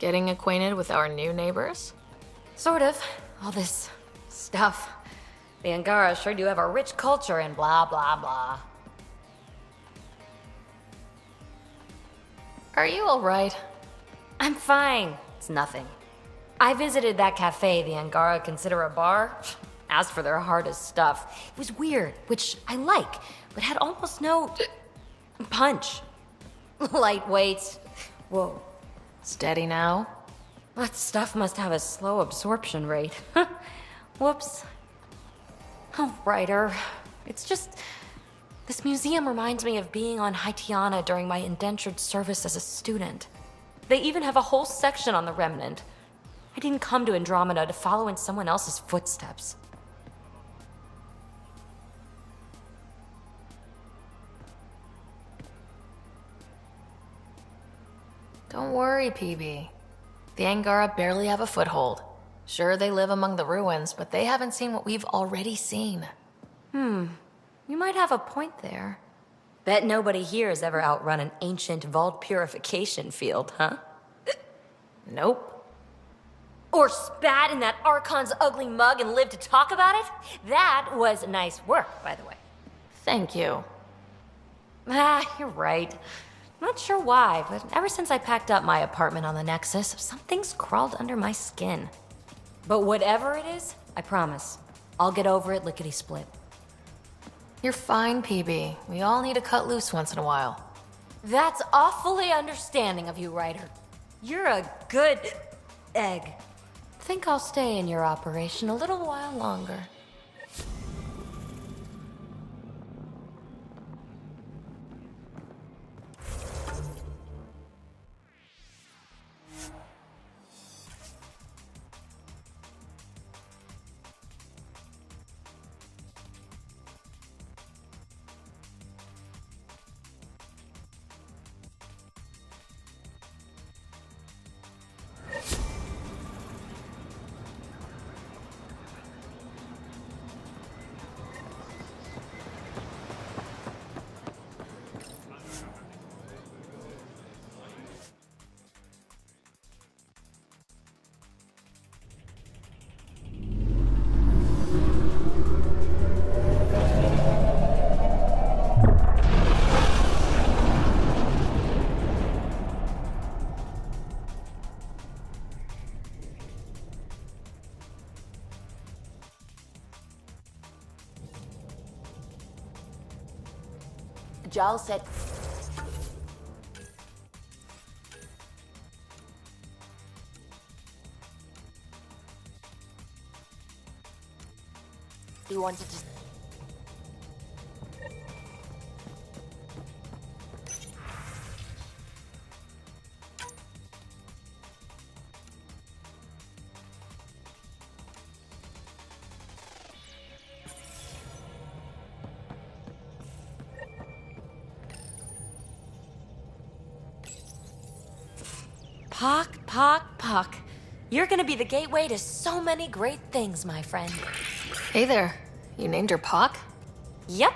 S7: Getting acquainted with our new neighbors?
S1: Sort of. All this stuff. The Angara sure do have a rich culture and blah, blah, blah.
S7: Are you alright?
S1: I'm fine. It's nothing. I visited that cafe the Angara consider a bar. Asked for their hardest stuff. It was weird, which I like, but had almost no punch. Lightweight. Whoa.
S7: Steady now?
S1: That stuff must have a slow absorption rate. Whoops. Oh, writer. It's just... This museum reminds me of being on Haitiana during my indentured service as a student. They even have a whole section on the Remnant. I didn't come to Andromeda to follow in someone else's footsteps.
S7: Don't worry, PB. The Angara barely have a foothold. Sure, they live among the ruins, but they haven't seen what we've already seen.
S1: You might have a point there. Bet nobody here has ever outrun an ancient vault purification field, huh?
S7: Nope.
S1: Or spat in that Archon's ugly mug and lived to talk about it? That was nice work, by the way.
S7: Thank you.
S1: You're right. Not sure why, but ever since I packed up my apartment on the Nexus, something's crawled under my skin. But whatever it is, I promise, I'll get over it lickety-split.
S7: You're fine, PB. We all need to cut loose once in a while.
S1: That's awfully understanding of you, Ryder. You're a good egg. Think I'll stay in your operation a little while longer.
S10: Giles said... He wanted to...
S1: Pock. You're gonna be the gateway to so many great things, my friend.
S7: Hey there. You named her Pock?
S1: Yep.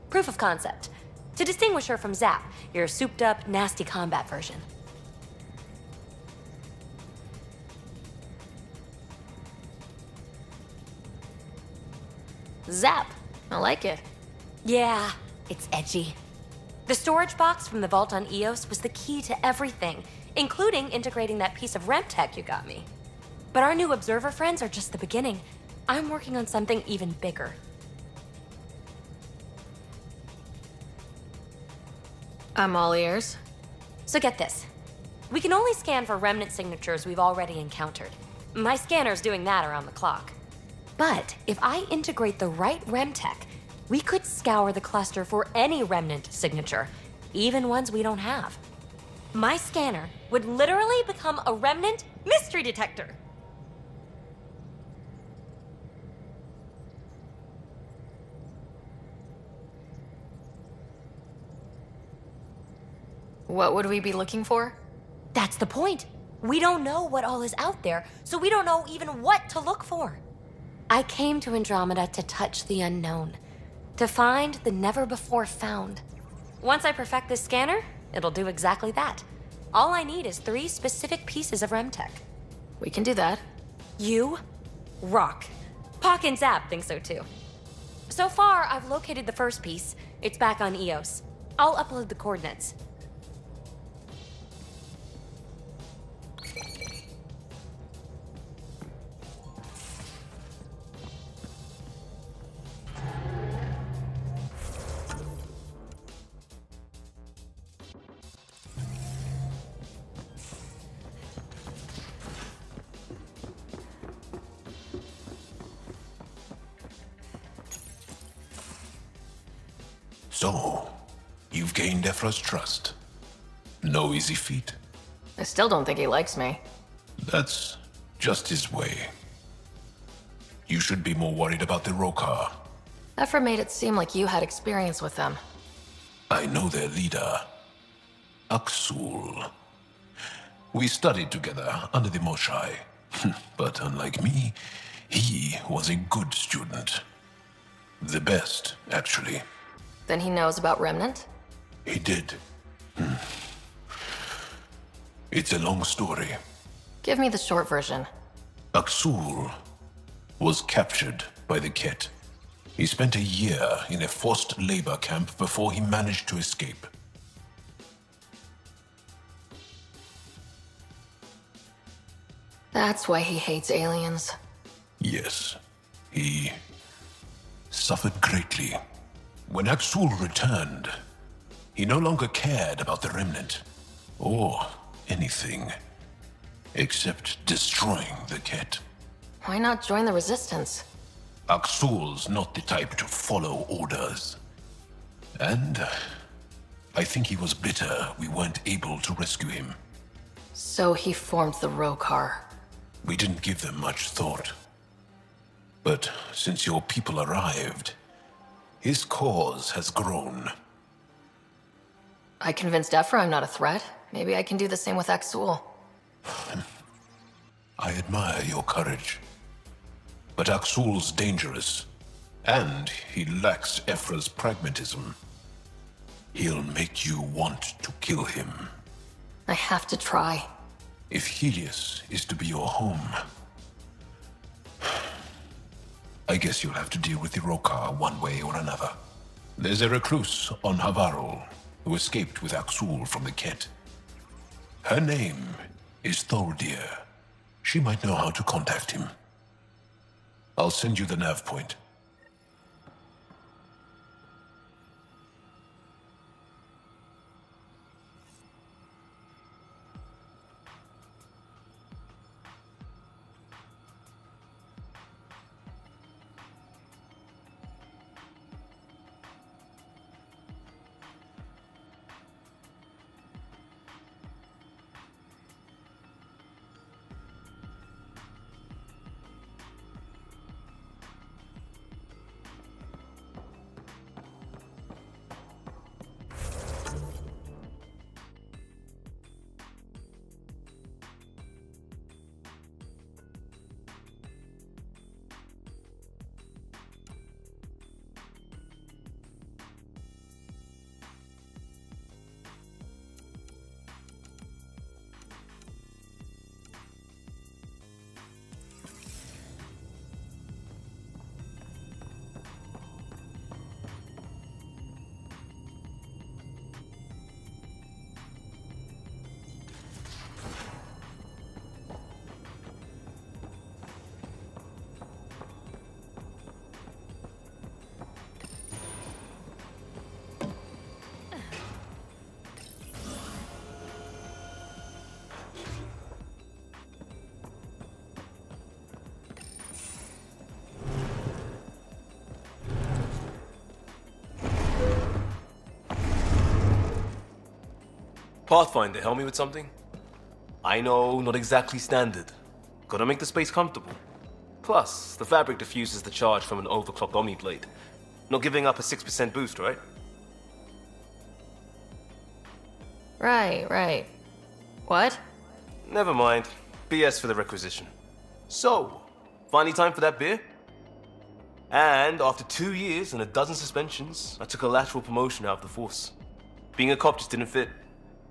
S1: Proof of concept. To distinguish her from Zap, your souped-up, nasty combat version.
S7: Zap. I like it.
S1: Yeah, it's edgy. The storage box from the vault on Eos was the key to everything, including integrating that piece of REM tech you got me. But our new observer friends are just the beginning. I'm working on something even bigger.
S7: I'm all ears.
S1: So get this. We can only scan for remnant signatures we've already encountered. My scanner's doing that around the clock. But if I integrate the right REM tech, we could scour the cluster for any remnant signature, even ones we don't have. My scanner would literally become a remnant mystery detector.
S7: What would we be looking for?
S1: That's the point. We don't know what all is out there, so we don't know even what to look for. I came to Andromeda to touch the unknown, to find the never-before-found. Once I perfect this scanner, it'll do exactly that. All I need is 3 specific pieces of Remtech.
S7: We can do that.
S1: You rock. Pock and Zap think so too. So far, I've located the first piece. It's back on EOS. I'll upload the coordinates.
S9: So, you've gained Ephra's trust. No easy feat.
S7: I still don't think he likes me.
S9: That's just his way. You should be more worried about the Rokar.
S7: Ephra made it seem like you had experience with them.
S9: I know their leader, Aksul. We studied together under the Moshai. But unlike me, he was a good student. The best, actually.
S7: Then he knows about Remnant?
S9: He did. It's a long story.
S7: Give me the short version.
S9: Aksul was captured by the Ket. He spent a year in a forced labor camp before he managed to escape.
S7: That's why he hates aliens.
S9: Yes, he suffered greatly. When Aksul returned, he no longer cared about the Remnant, or anything, except destroying the Ket.
S7: Why not join the Resistance?
S9: Aksul's not the type to follow orders. And I think he was bitter we weren't able to rescue him.
S7: So he formed the Rokar.
S9: We didn't give them much thought. But since your people arrived, his cause has grown.
S7: I convinced Ephra I'm not a threat. Maybe I can do the same with Aksul.
S9: I admire your courage. But Aksul's dangerous, and he lacks Ephra's pragmatism. He'll make you want to kill him.
S7: I have to try.
S9: If Helios is to be your home, I guess you'll have to deal with the Rokar one way or another. There's a recluse on Havarul who escaped with Aksul from the Ket. Her name is Thordir. She might know how to contact him. I'll send you the nav point.
S11: Pathfinder, help me with something? I know, not exactly standard. Gotta make the space comfortable. Plus, the fabric diffuses the charge from an overclocked Omni blade. Not giving up a 6% boost, right?
S7: Right. What?
S11: Never mind. BS for the requisition. So, finally time for that beer? And after 2 years and a dozen suspensions, I took a lateral promotion out of the force. Being a cop just didn't fit.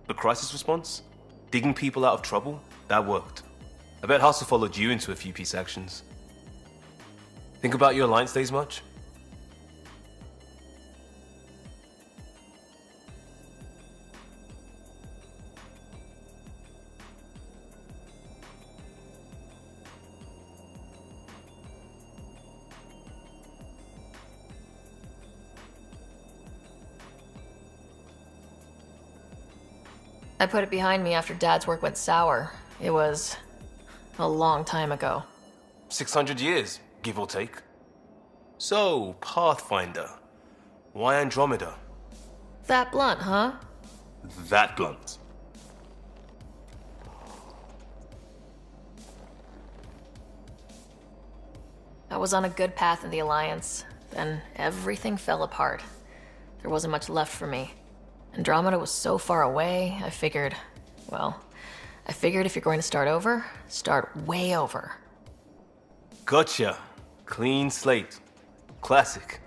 S11: But crisis response? Digging people out of trouble, that worked. I bet Hustle followed you into a few peace actions. Think about your Alliance days much?
S7: I put it behind me after Dad's work went sour. It was a long time ago.
S11: 600 years, give or take. So, Pathfinder. Why Andromeda?
S7: That blunt, huh?
S11: That blunt.
S7: I was on a good path in the Alliance. Then everything fell apart. There wasn't much left for me. Andromeda was so far away, I figured if you're going to start over, start way over.
S11: Gotcha. Clean slate. Classic.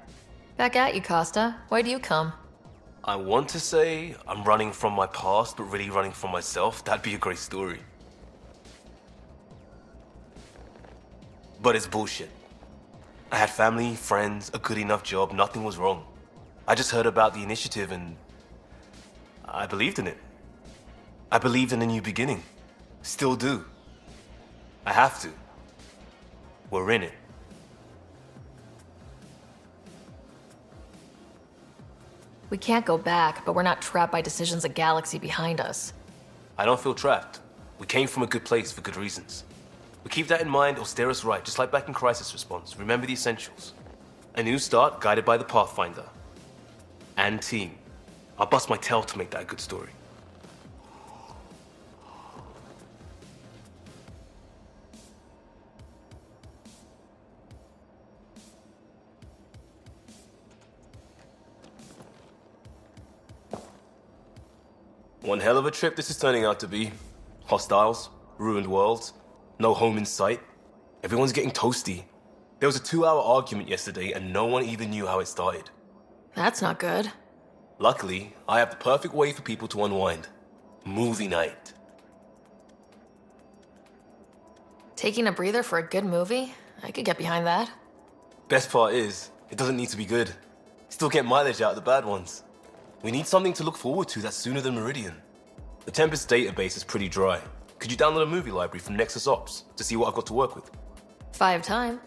S7: Back at you, Costa. Why do you come?
S11: I want to say I'm running from my past, but really running from myself. That'd be a great story. But it's bullshit. I had family, friends, a good enough job, nothing was wrong. I just heard about the initiative and I believed in it. I believed in a new beginning. Still do. I have to. We're in it.
S7: We can't go back, but we're not trapped by decisions a galaxy behind us.
S11: I don't feel trapped. We came from a good place for good reasons. We keep that in mind or steer us right, just like back in Crisis Response. Remember the essentials. A new start guided by the Pathfinder. And team. I'll bust my tail to make that a good story. One hell of a trip this is turning out to be. Hostiles, ruined worlds, no home in sight. Everyone's getting toasty. There was a 2-hour argument yesterday and no one even knew how it started.
S7: That's not good.
S11: Luckily, I have the perfect way for people to unwind. Movie night.
S7: Taking a breather for a good movie? I could get behind that.
S11: Best part is, it doesn't need to be good. Still get mileage out of the bad ones. We need something to look forward to that's sooner than Meridian. The Tempest database is pretty dry. Could you download a movie library from Nexus Ops to see what I've got to work with?
S7: 5 time.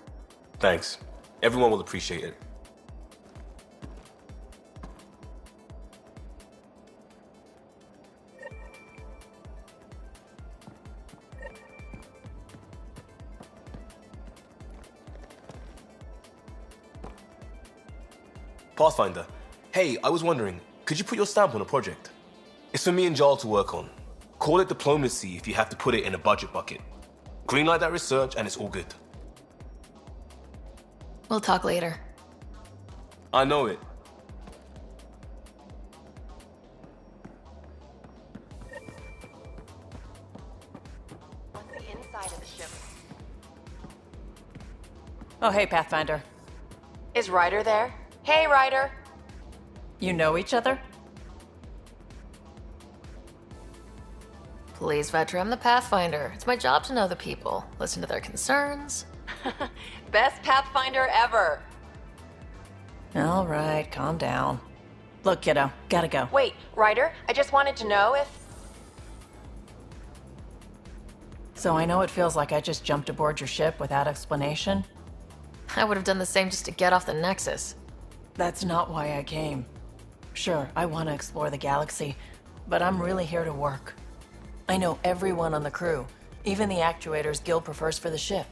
S11: Thanks. Everyone will appreciate it. Pathfinder. Hey, I was wondering, could you put your stamp on a project? It's for me and Jarl to work on. Call it diplomacy if you have to put it in a budget bucket. Greenlight that research and it's all good.
S7: We'll talk later.
S11: I know it.
S8: Oh, hey, Pathfinder.
S10: Is Ryder there? Hey, Ryder.
S8: You know each other?
S7: Please, Vetra, I'm the Pathfinder. It's my job to know the people, listen to their concerns.
S10: Best Pathfinder ever.
S8: All right, calm down. Look, kiddo, gotta go.
S10: Wait, Ryder, I just wanted to know if...
S8: So I know it feels like I just jumped aboard your ship without explanation.
S7: I would have done the same just to get off the Nexus.
S8: That's not why I came. Sure, I want to explore the galaxy, but I'm really here to work. I know everyone on the crew, even the actuators Gil prefers for the ship.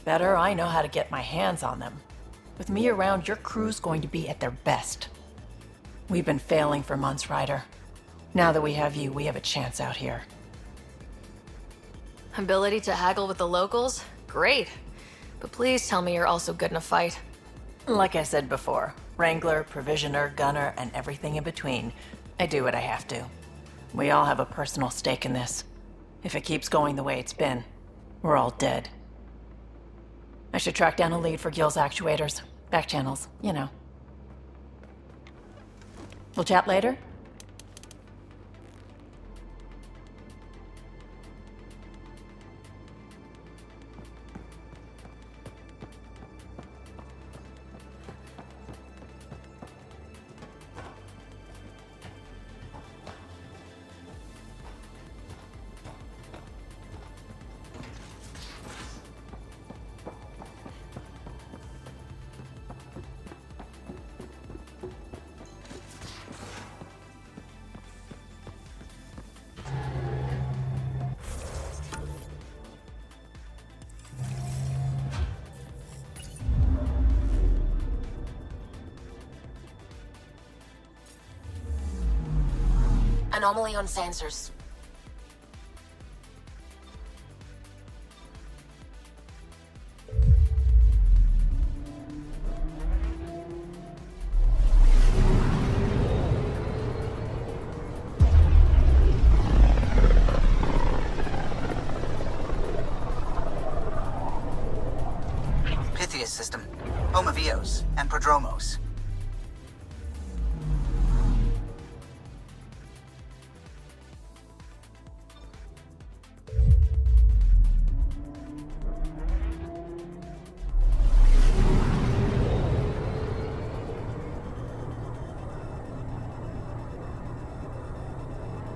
S8: Better, I know how to get my hands on them. With me around, your crew's going to be at their best. We've been failing for months, Ryder. Now that we have you, we have a chance out here.
S7: Ability to haggle with the locals? Great. But please tell me you're also good in a fight.
S8: Like I said before, Wrangler, Provisioner, Gunner, and everything in between. I do what I have to. We all have a personal stake in this. If it keeps going the way it's been, we're all dead. I should track down a lead for Gil's actuators. Back channels, you know. We'll chat later?
S7: Anomaly on sensors.
S6: Pythia's system, Homovios, and Prodromos.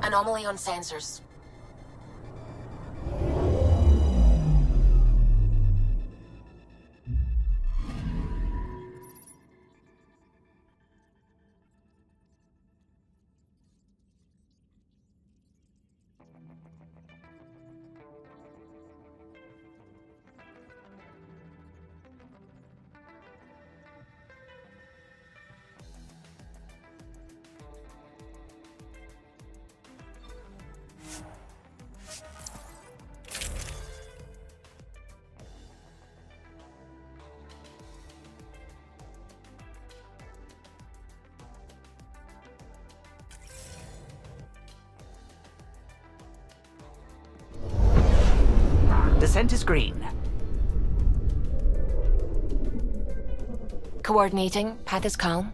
S7: Anomaly on sensors.
S6: Descent is green.
S1: Coordinating. Path is calm.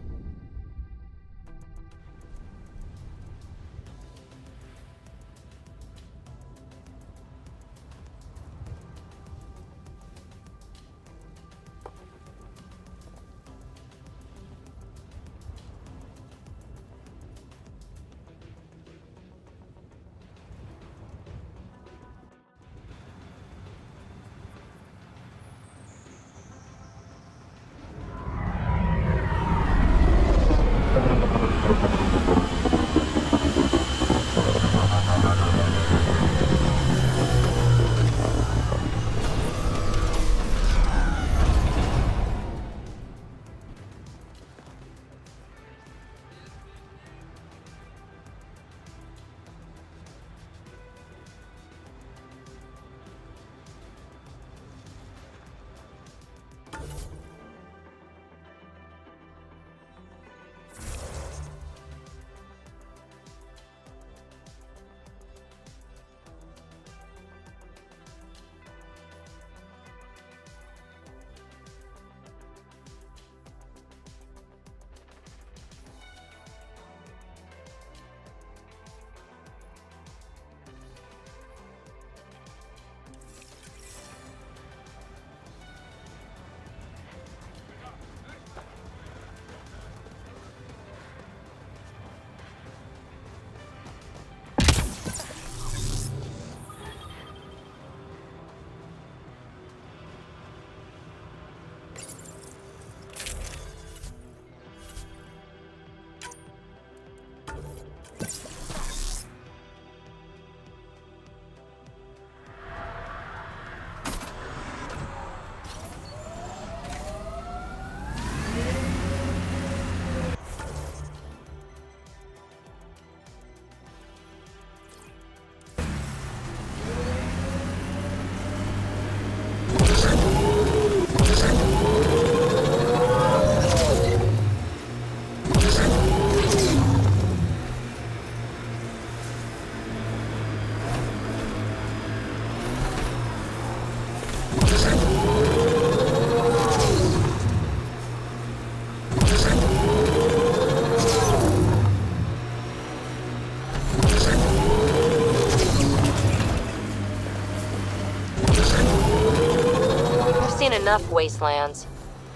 S1: Enough wastelands.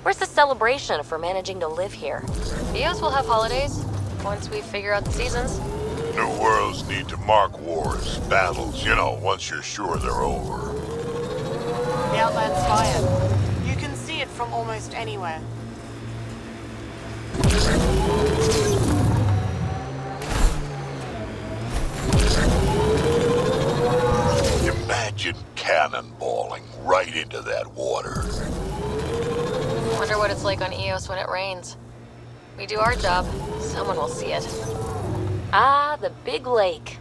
S1: Where's the celebration for managing to live here?
S7: Eos will have holidays once we figure out the seasons.
S13: New worlds need to mark wars, battles, once you're sure they're over.
S15: The Outland's fire. You can see it from almost anywhere.
S13: Imagine cannonballing right into that water.
S7: Wonder what it's like on Eos when it rains. We do our job, someone will see it.
S1: Ah, the Big Lake.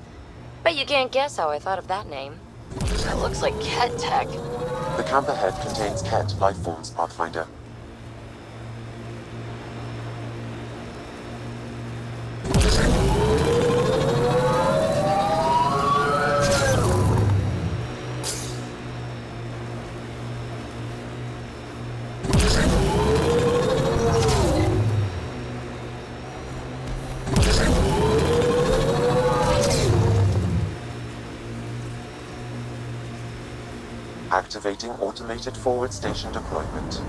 S1: Bet you can't guess how I thought of that name.
S7: That looks like Ket tech.
S2: The camp ahead contains Ket life forms, Pathfinder. Activating automated forward station deployment.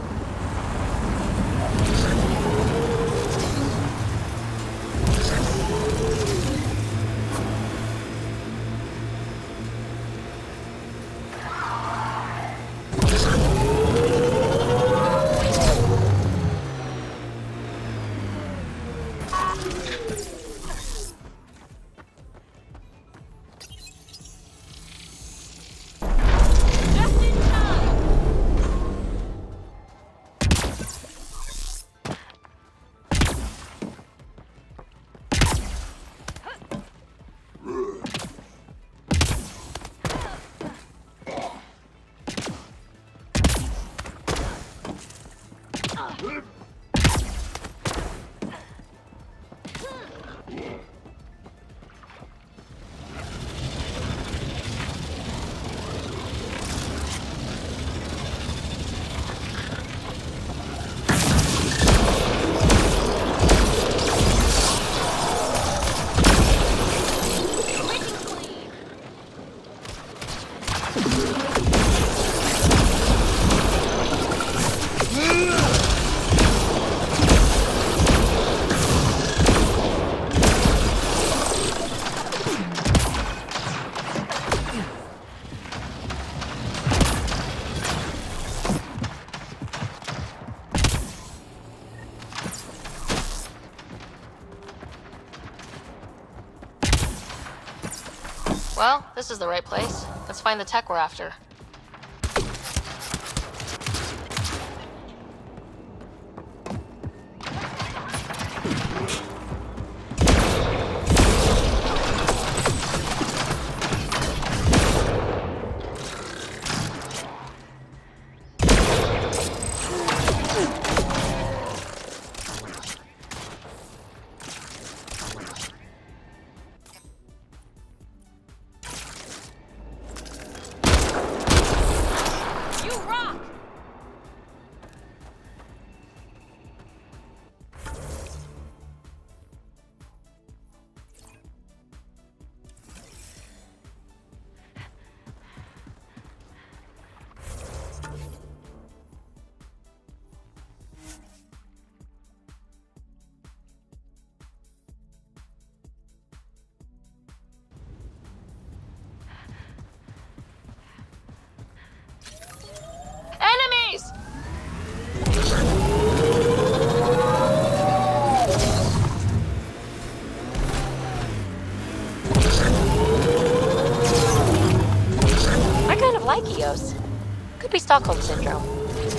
S7: Well, this is the right place. Let's find the tech we're after. Enemies!
S1: I kind of like Eos. Could be Stockholm Syndrome.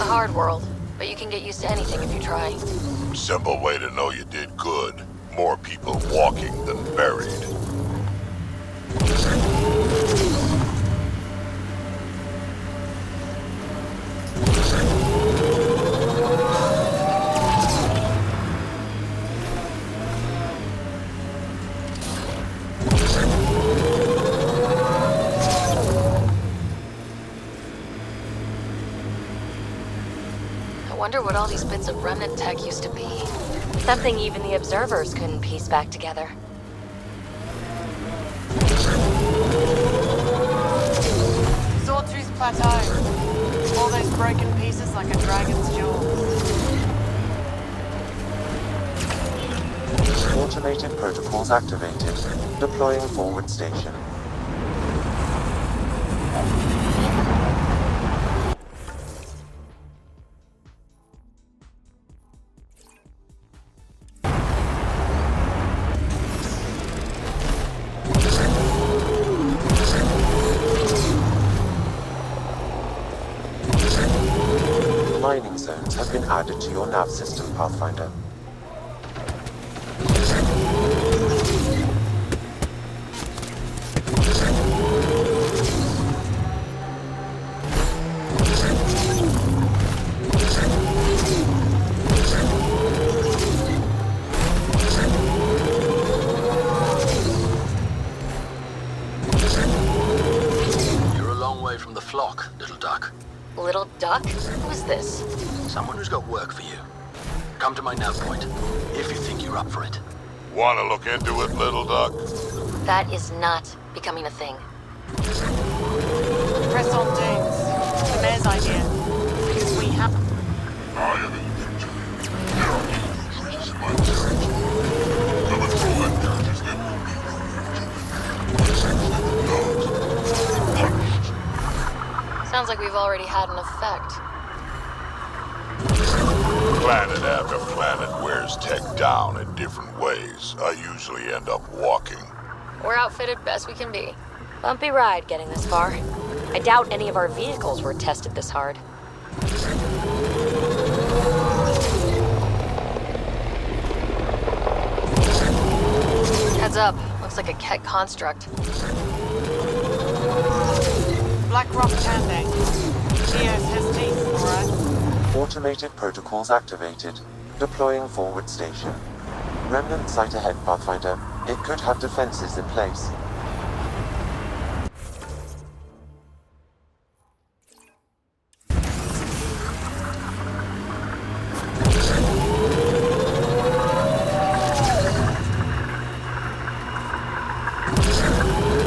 S7: A hard world, but you can get used to anything if you try.
S13: Simple way to know you did good. More people walking than buried.
S7: I wonder what all these bits of remnant tech used to be.
S1: Something even the observers couldn't piece back together.
S15: Sawtooth Plateau. All those broken pieces like a dragon's jaws.
S2: Automated protocols activated. Deploying forward station. Mining zones have been added to your nav system, Pathfinder.
S4: flock, little duck.
S7: Little duck? Who is this?
S4: Someone who's got work for you. Come to my nav point, if you think you're up for it.
S13: Want to look into it, little duck?
S7: That is not becoming a thing.
S15: Press on James. The mayor's idea. Because we have...
S13: I am in victory. There are injustices in my territory. The patrol headquarters get
S7: Sounds like we've already had an effect.
S13: Planet after planet wears tech down in different ways. I usually end up walking.
S7: We're outfitted best we can be.
S1: Bumpy ride getting this far. I doubt any of our vehicles were tested this hard.
S7: Heads up. Looks like a Ket construct.
S15: Black rock landing. He has his teeth, alright?
S2: Automated protocols activated. Deploying forward station. Remnant site ahead, Pathfinder. It could have defenses in place.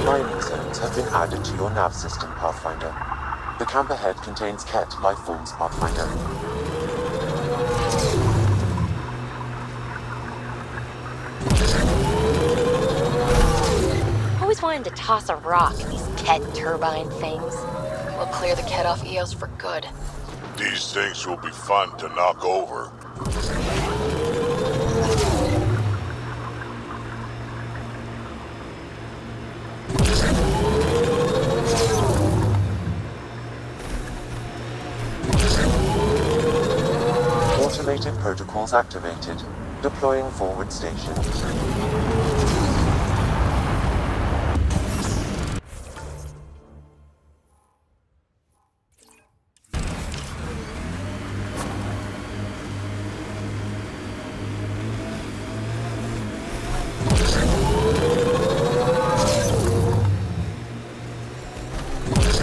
S2: Mining zones have been added to your nav system, Pathfinder. The camp ahead contains Ket life forms, Pathfinder.
S1: Always wanted to toss a rock at these Ket turbine things.
S7: We'll clear the Ket off Eos for good.
S13: These things will be fun to knock over.
S2: Automated protocols activated. Deploying forward station.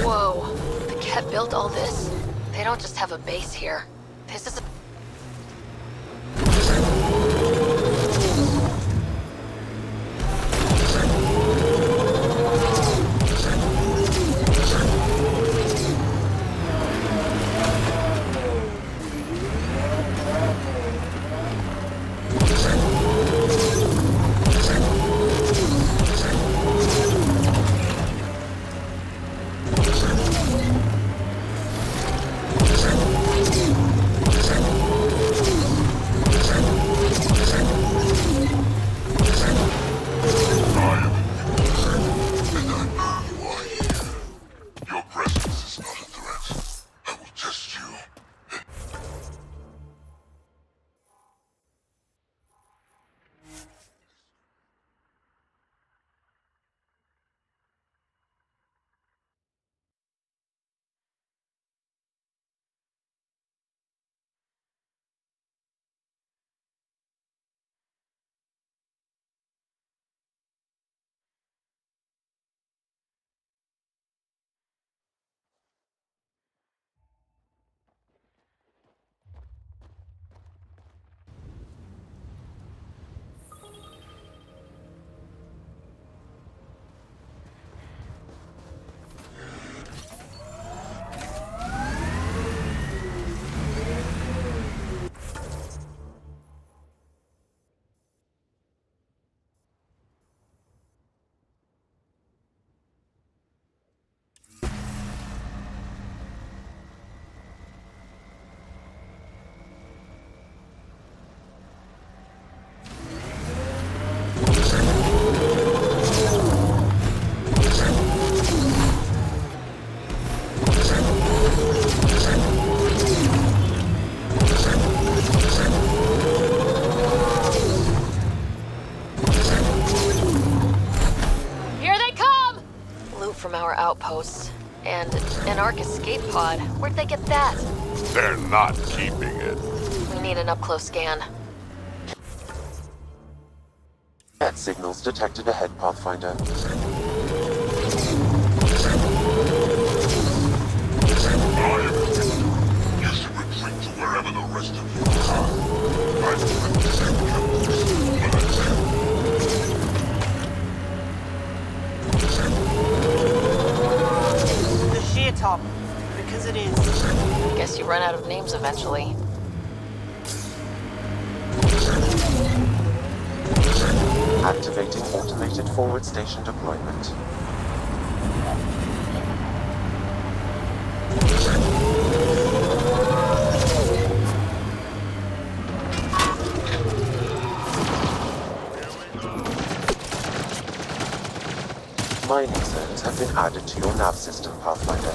S7: Whoa. The Ket built all this? They don't just have a base here. This is a... from our outposts. And an Ark escape pod. Where'd they get that?
S13: They're not keeping it.
S7: We need an up-close scan.
S2: Net signals detected ahead, Pathfinder.
S15: top. Because it is.
S7: Guess you run out of names eventually.
S2: Activating automated forward station deployment. Mining zones have been added to your nav system, Pathfinder.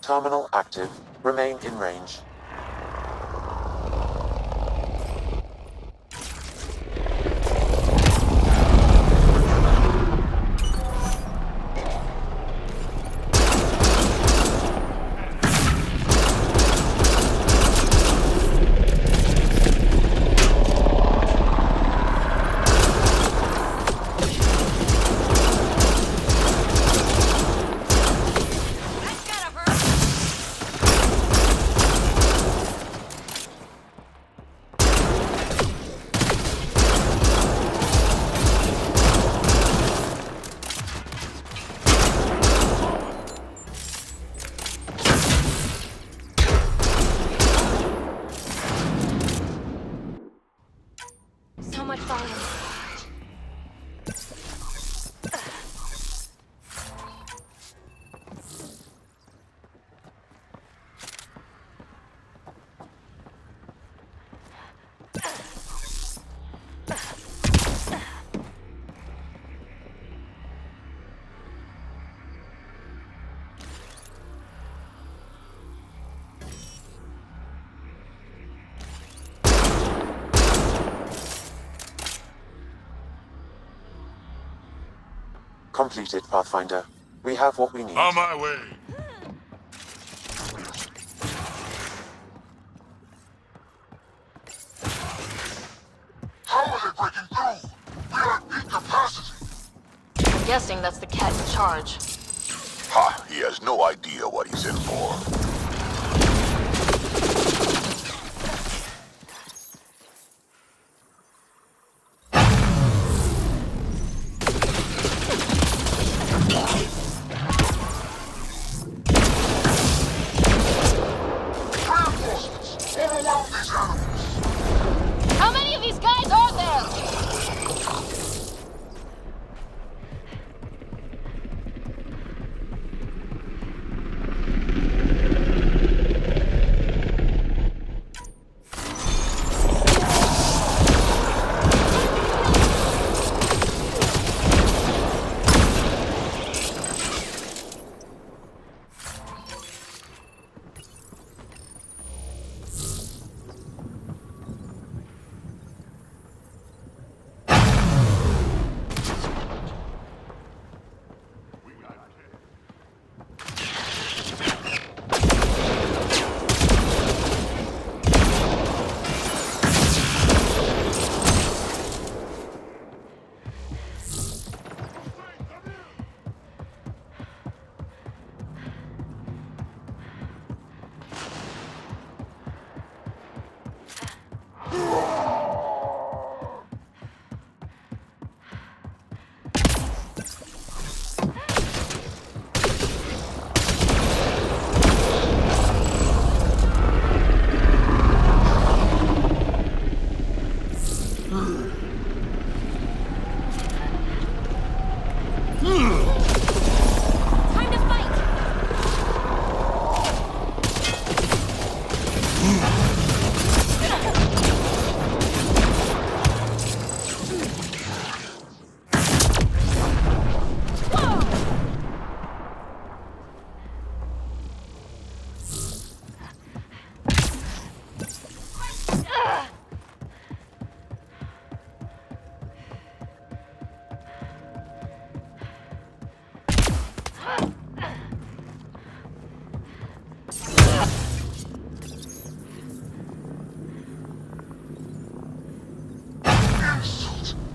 S2: Terminal active. Remain in range.
S1: So much volume.
S2: Completed, Pathfinder. We have what we need.
S13: On my way. How are they breaking through? We are at peak capacity.
S7: I'm guessing that's the cat in charge.
S13: Ha! He has no idea what he's in for. Reinforcements! Overwhelm these animals!
S20: How many of these guys are there?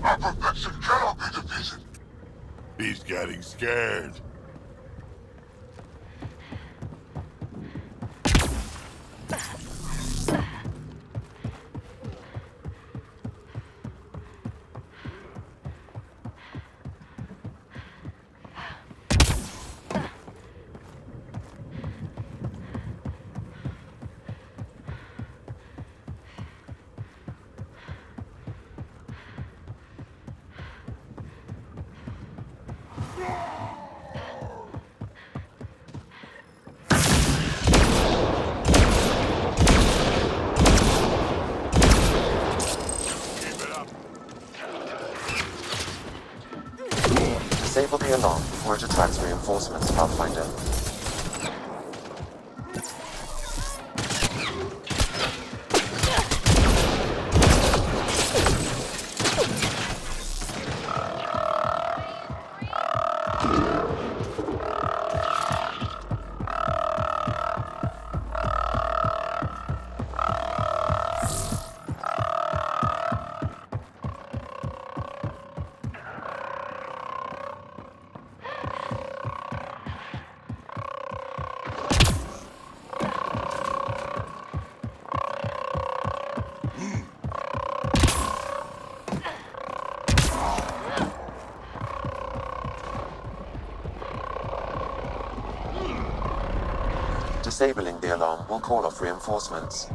S13: Our perfection cannot be defeated.
S9: He's getting scared.
S2: Disable the alarm before it attracts reinforcements, Pathfinder. Disabling the alarm will call off reinforcements.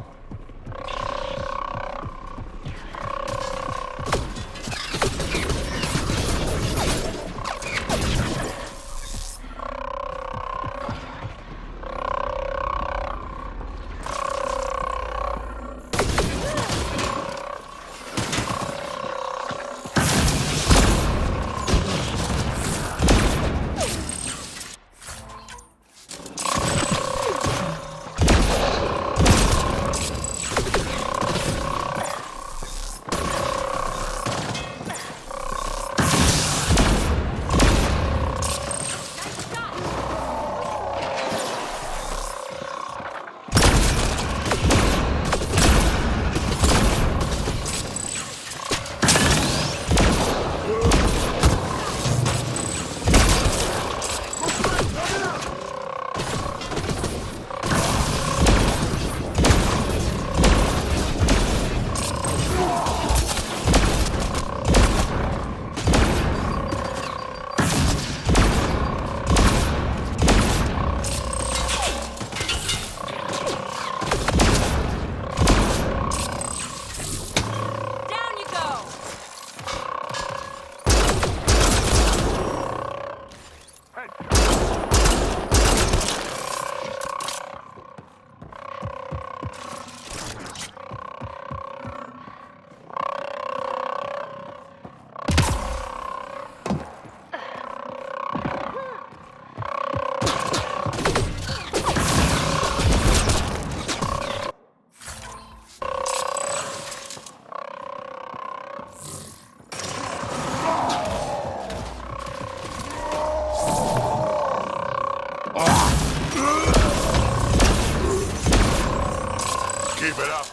S9: Keep it up.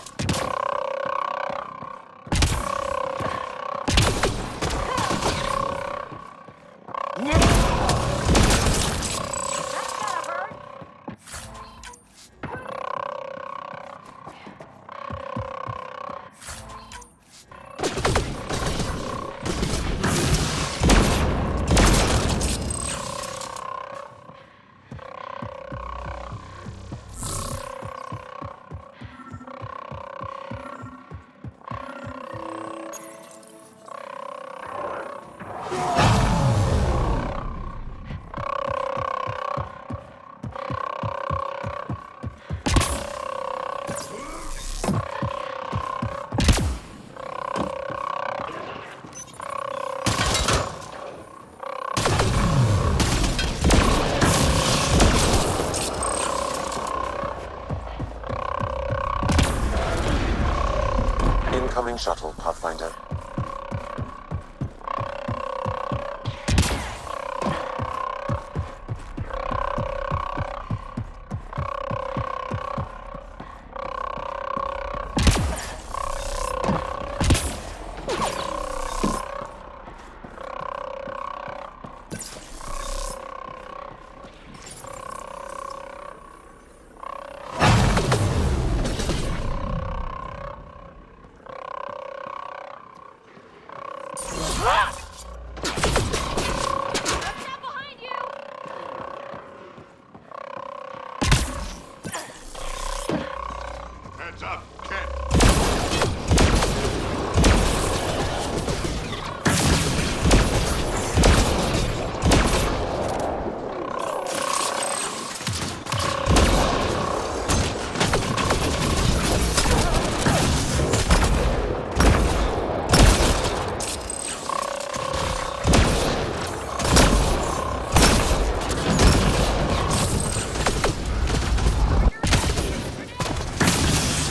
S2: Incoming shuttle, Pathfinder.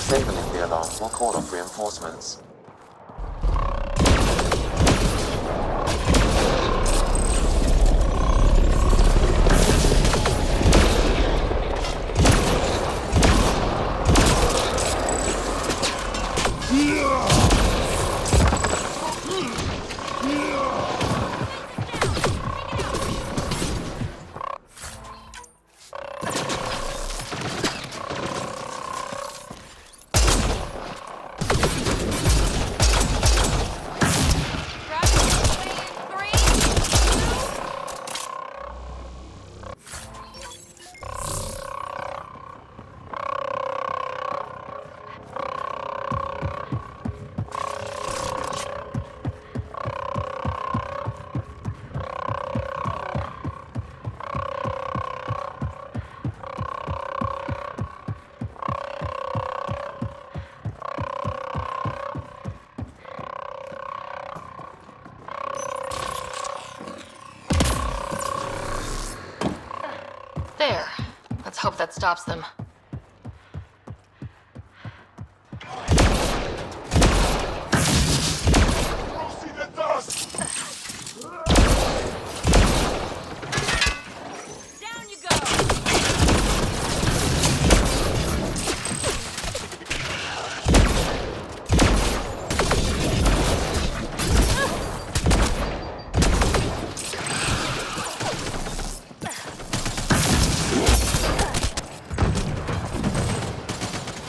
S2: Disabling the alarm will call off reinforcements.
S7: There. Let's hope that stops them.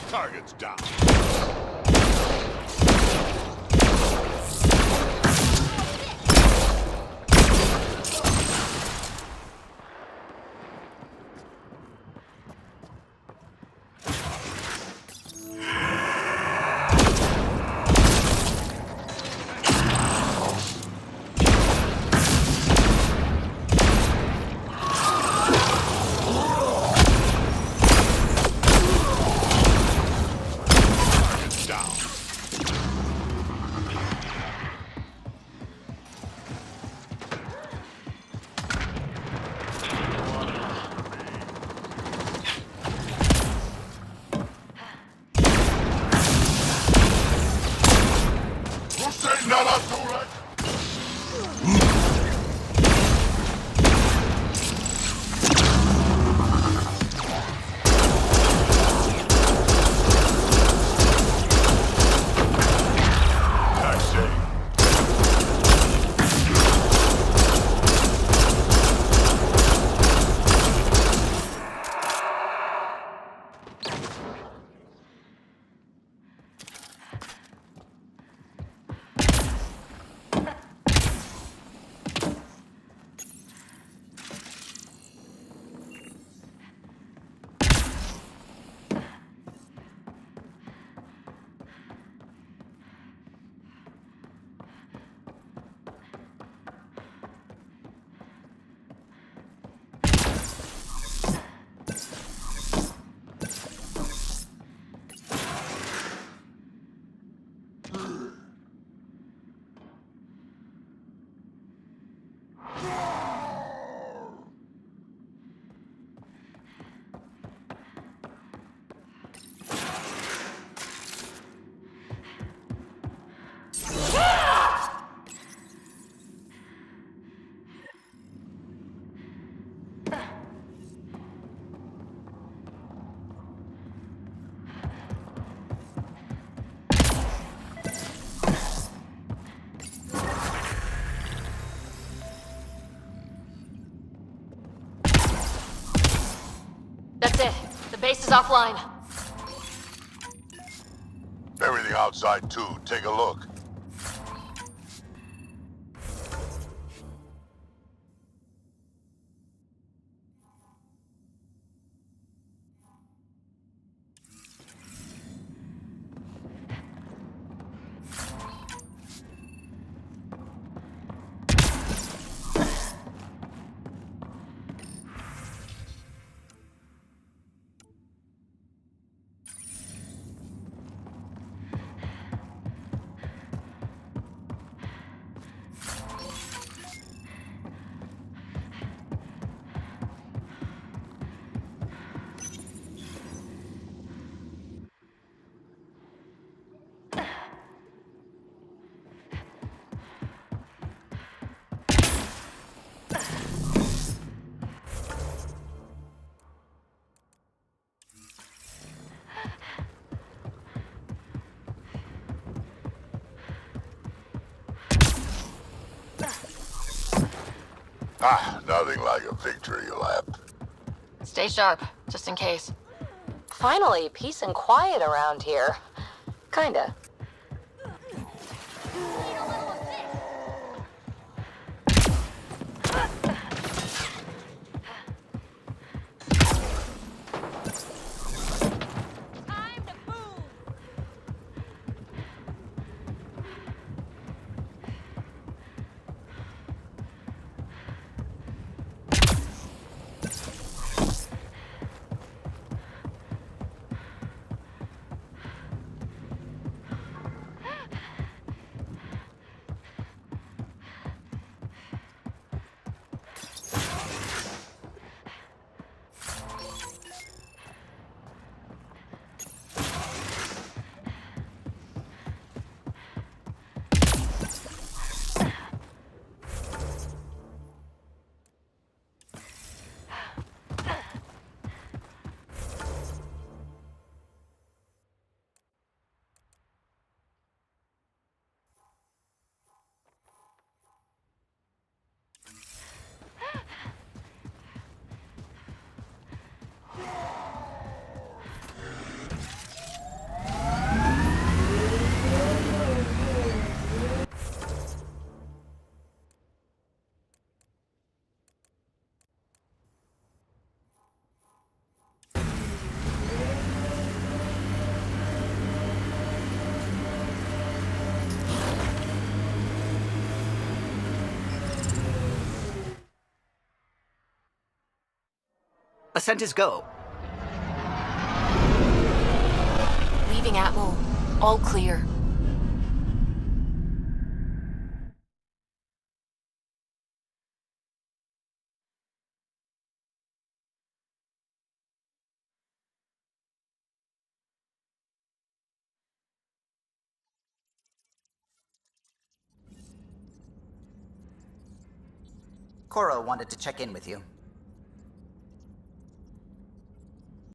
S13: Target's down.
S7: That's it. The base is offline.
S13: Everything outside too. Take a look. Ah, nothing like a victory lap.
S7: Stay sharp, just in case.
S3: Finally, peace and quiet around here. Kinda.
S6: Ascent is go.
S7: Leaving Atmo. All clear.
S6: Cora wanted to check in with you.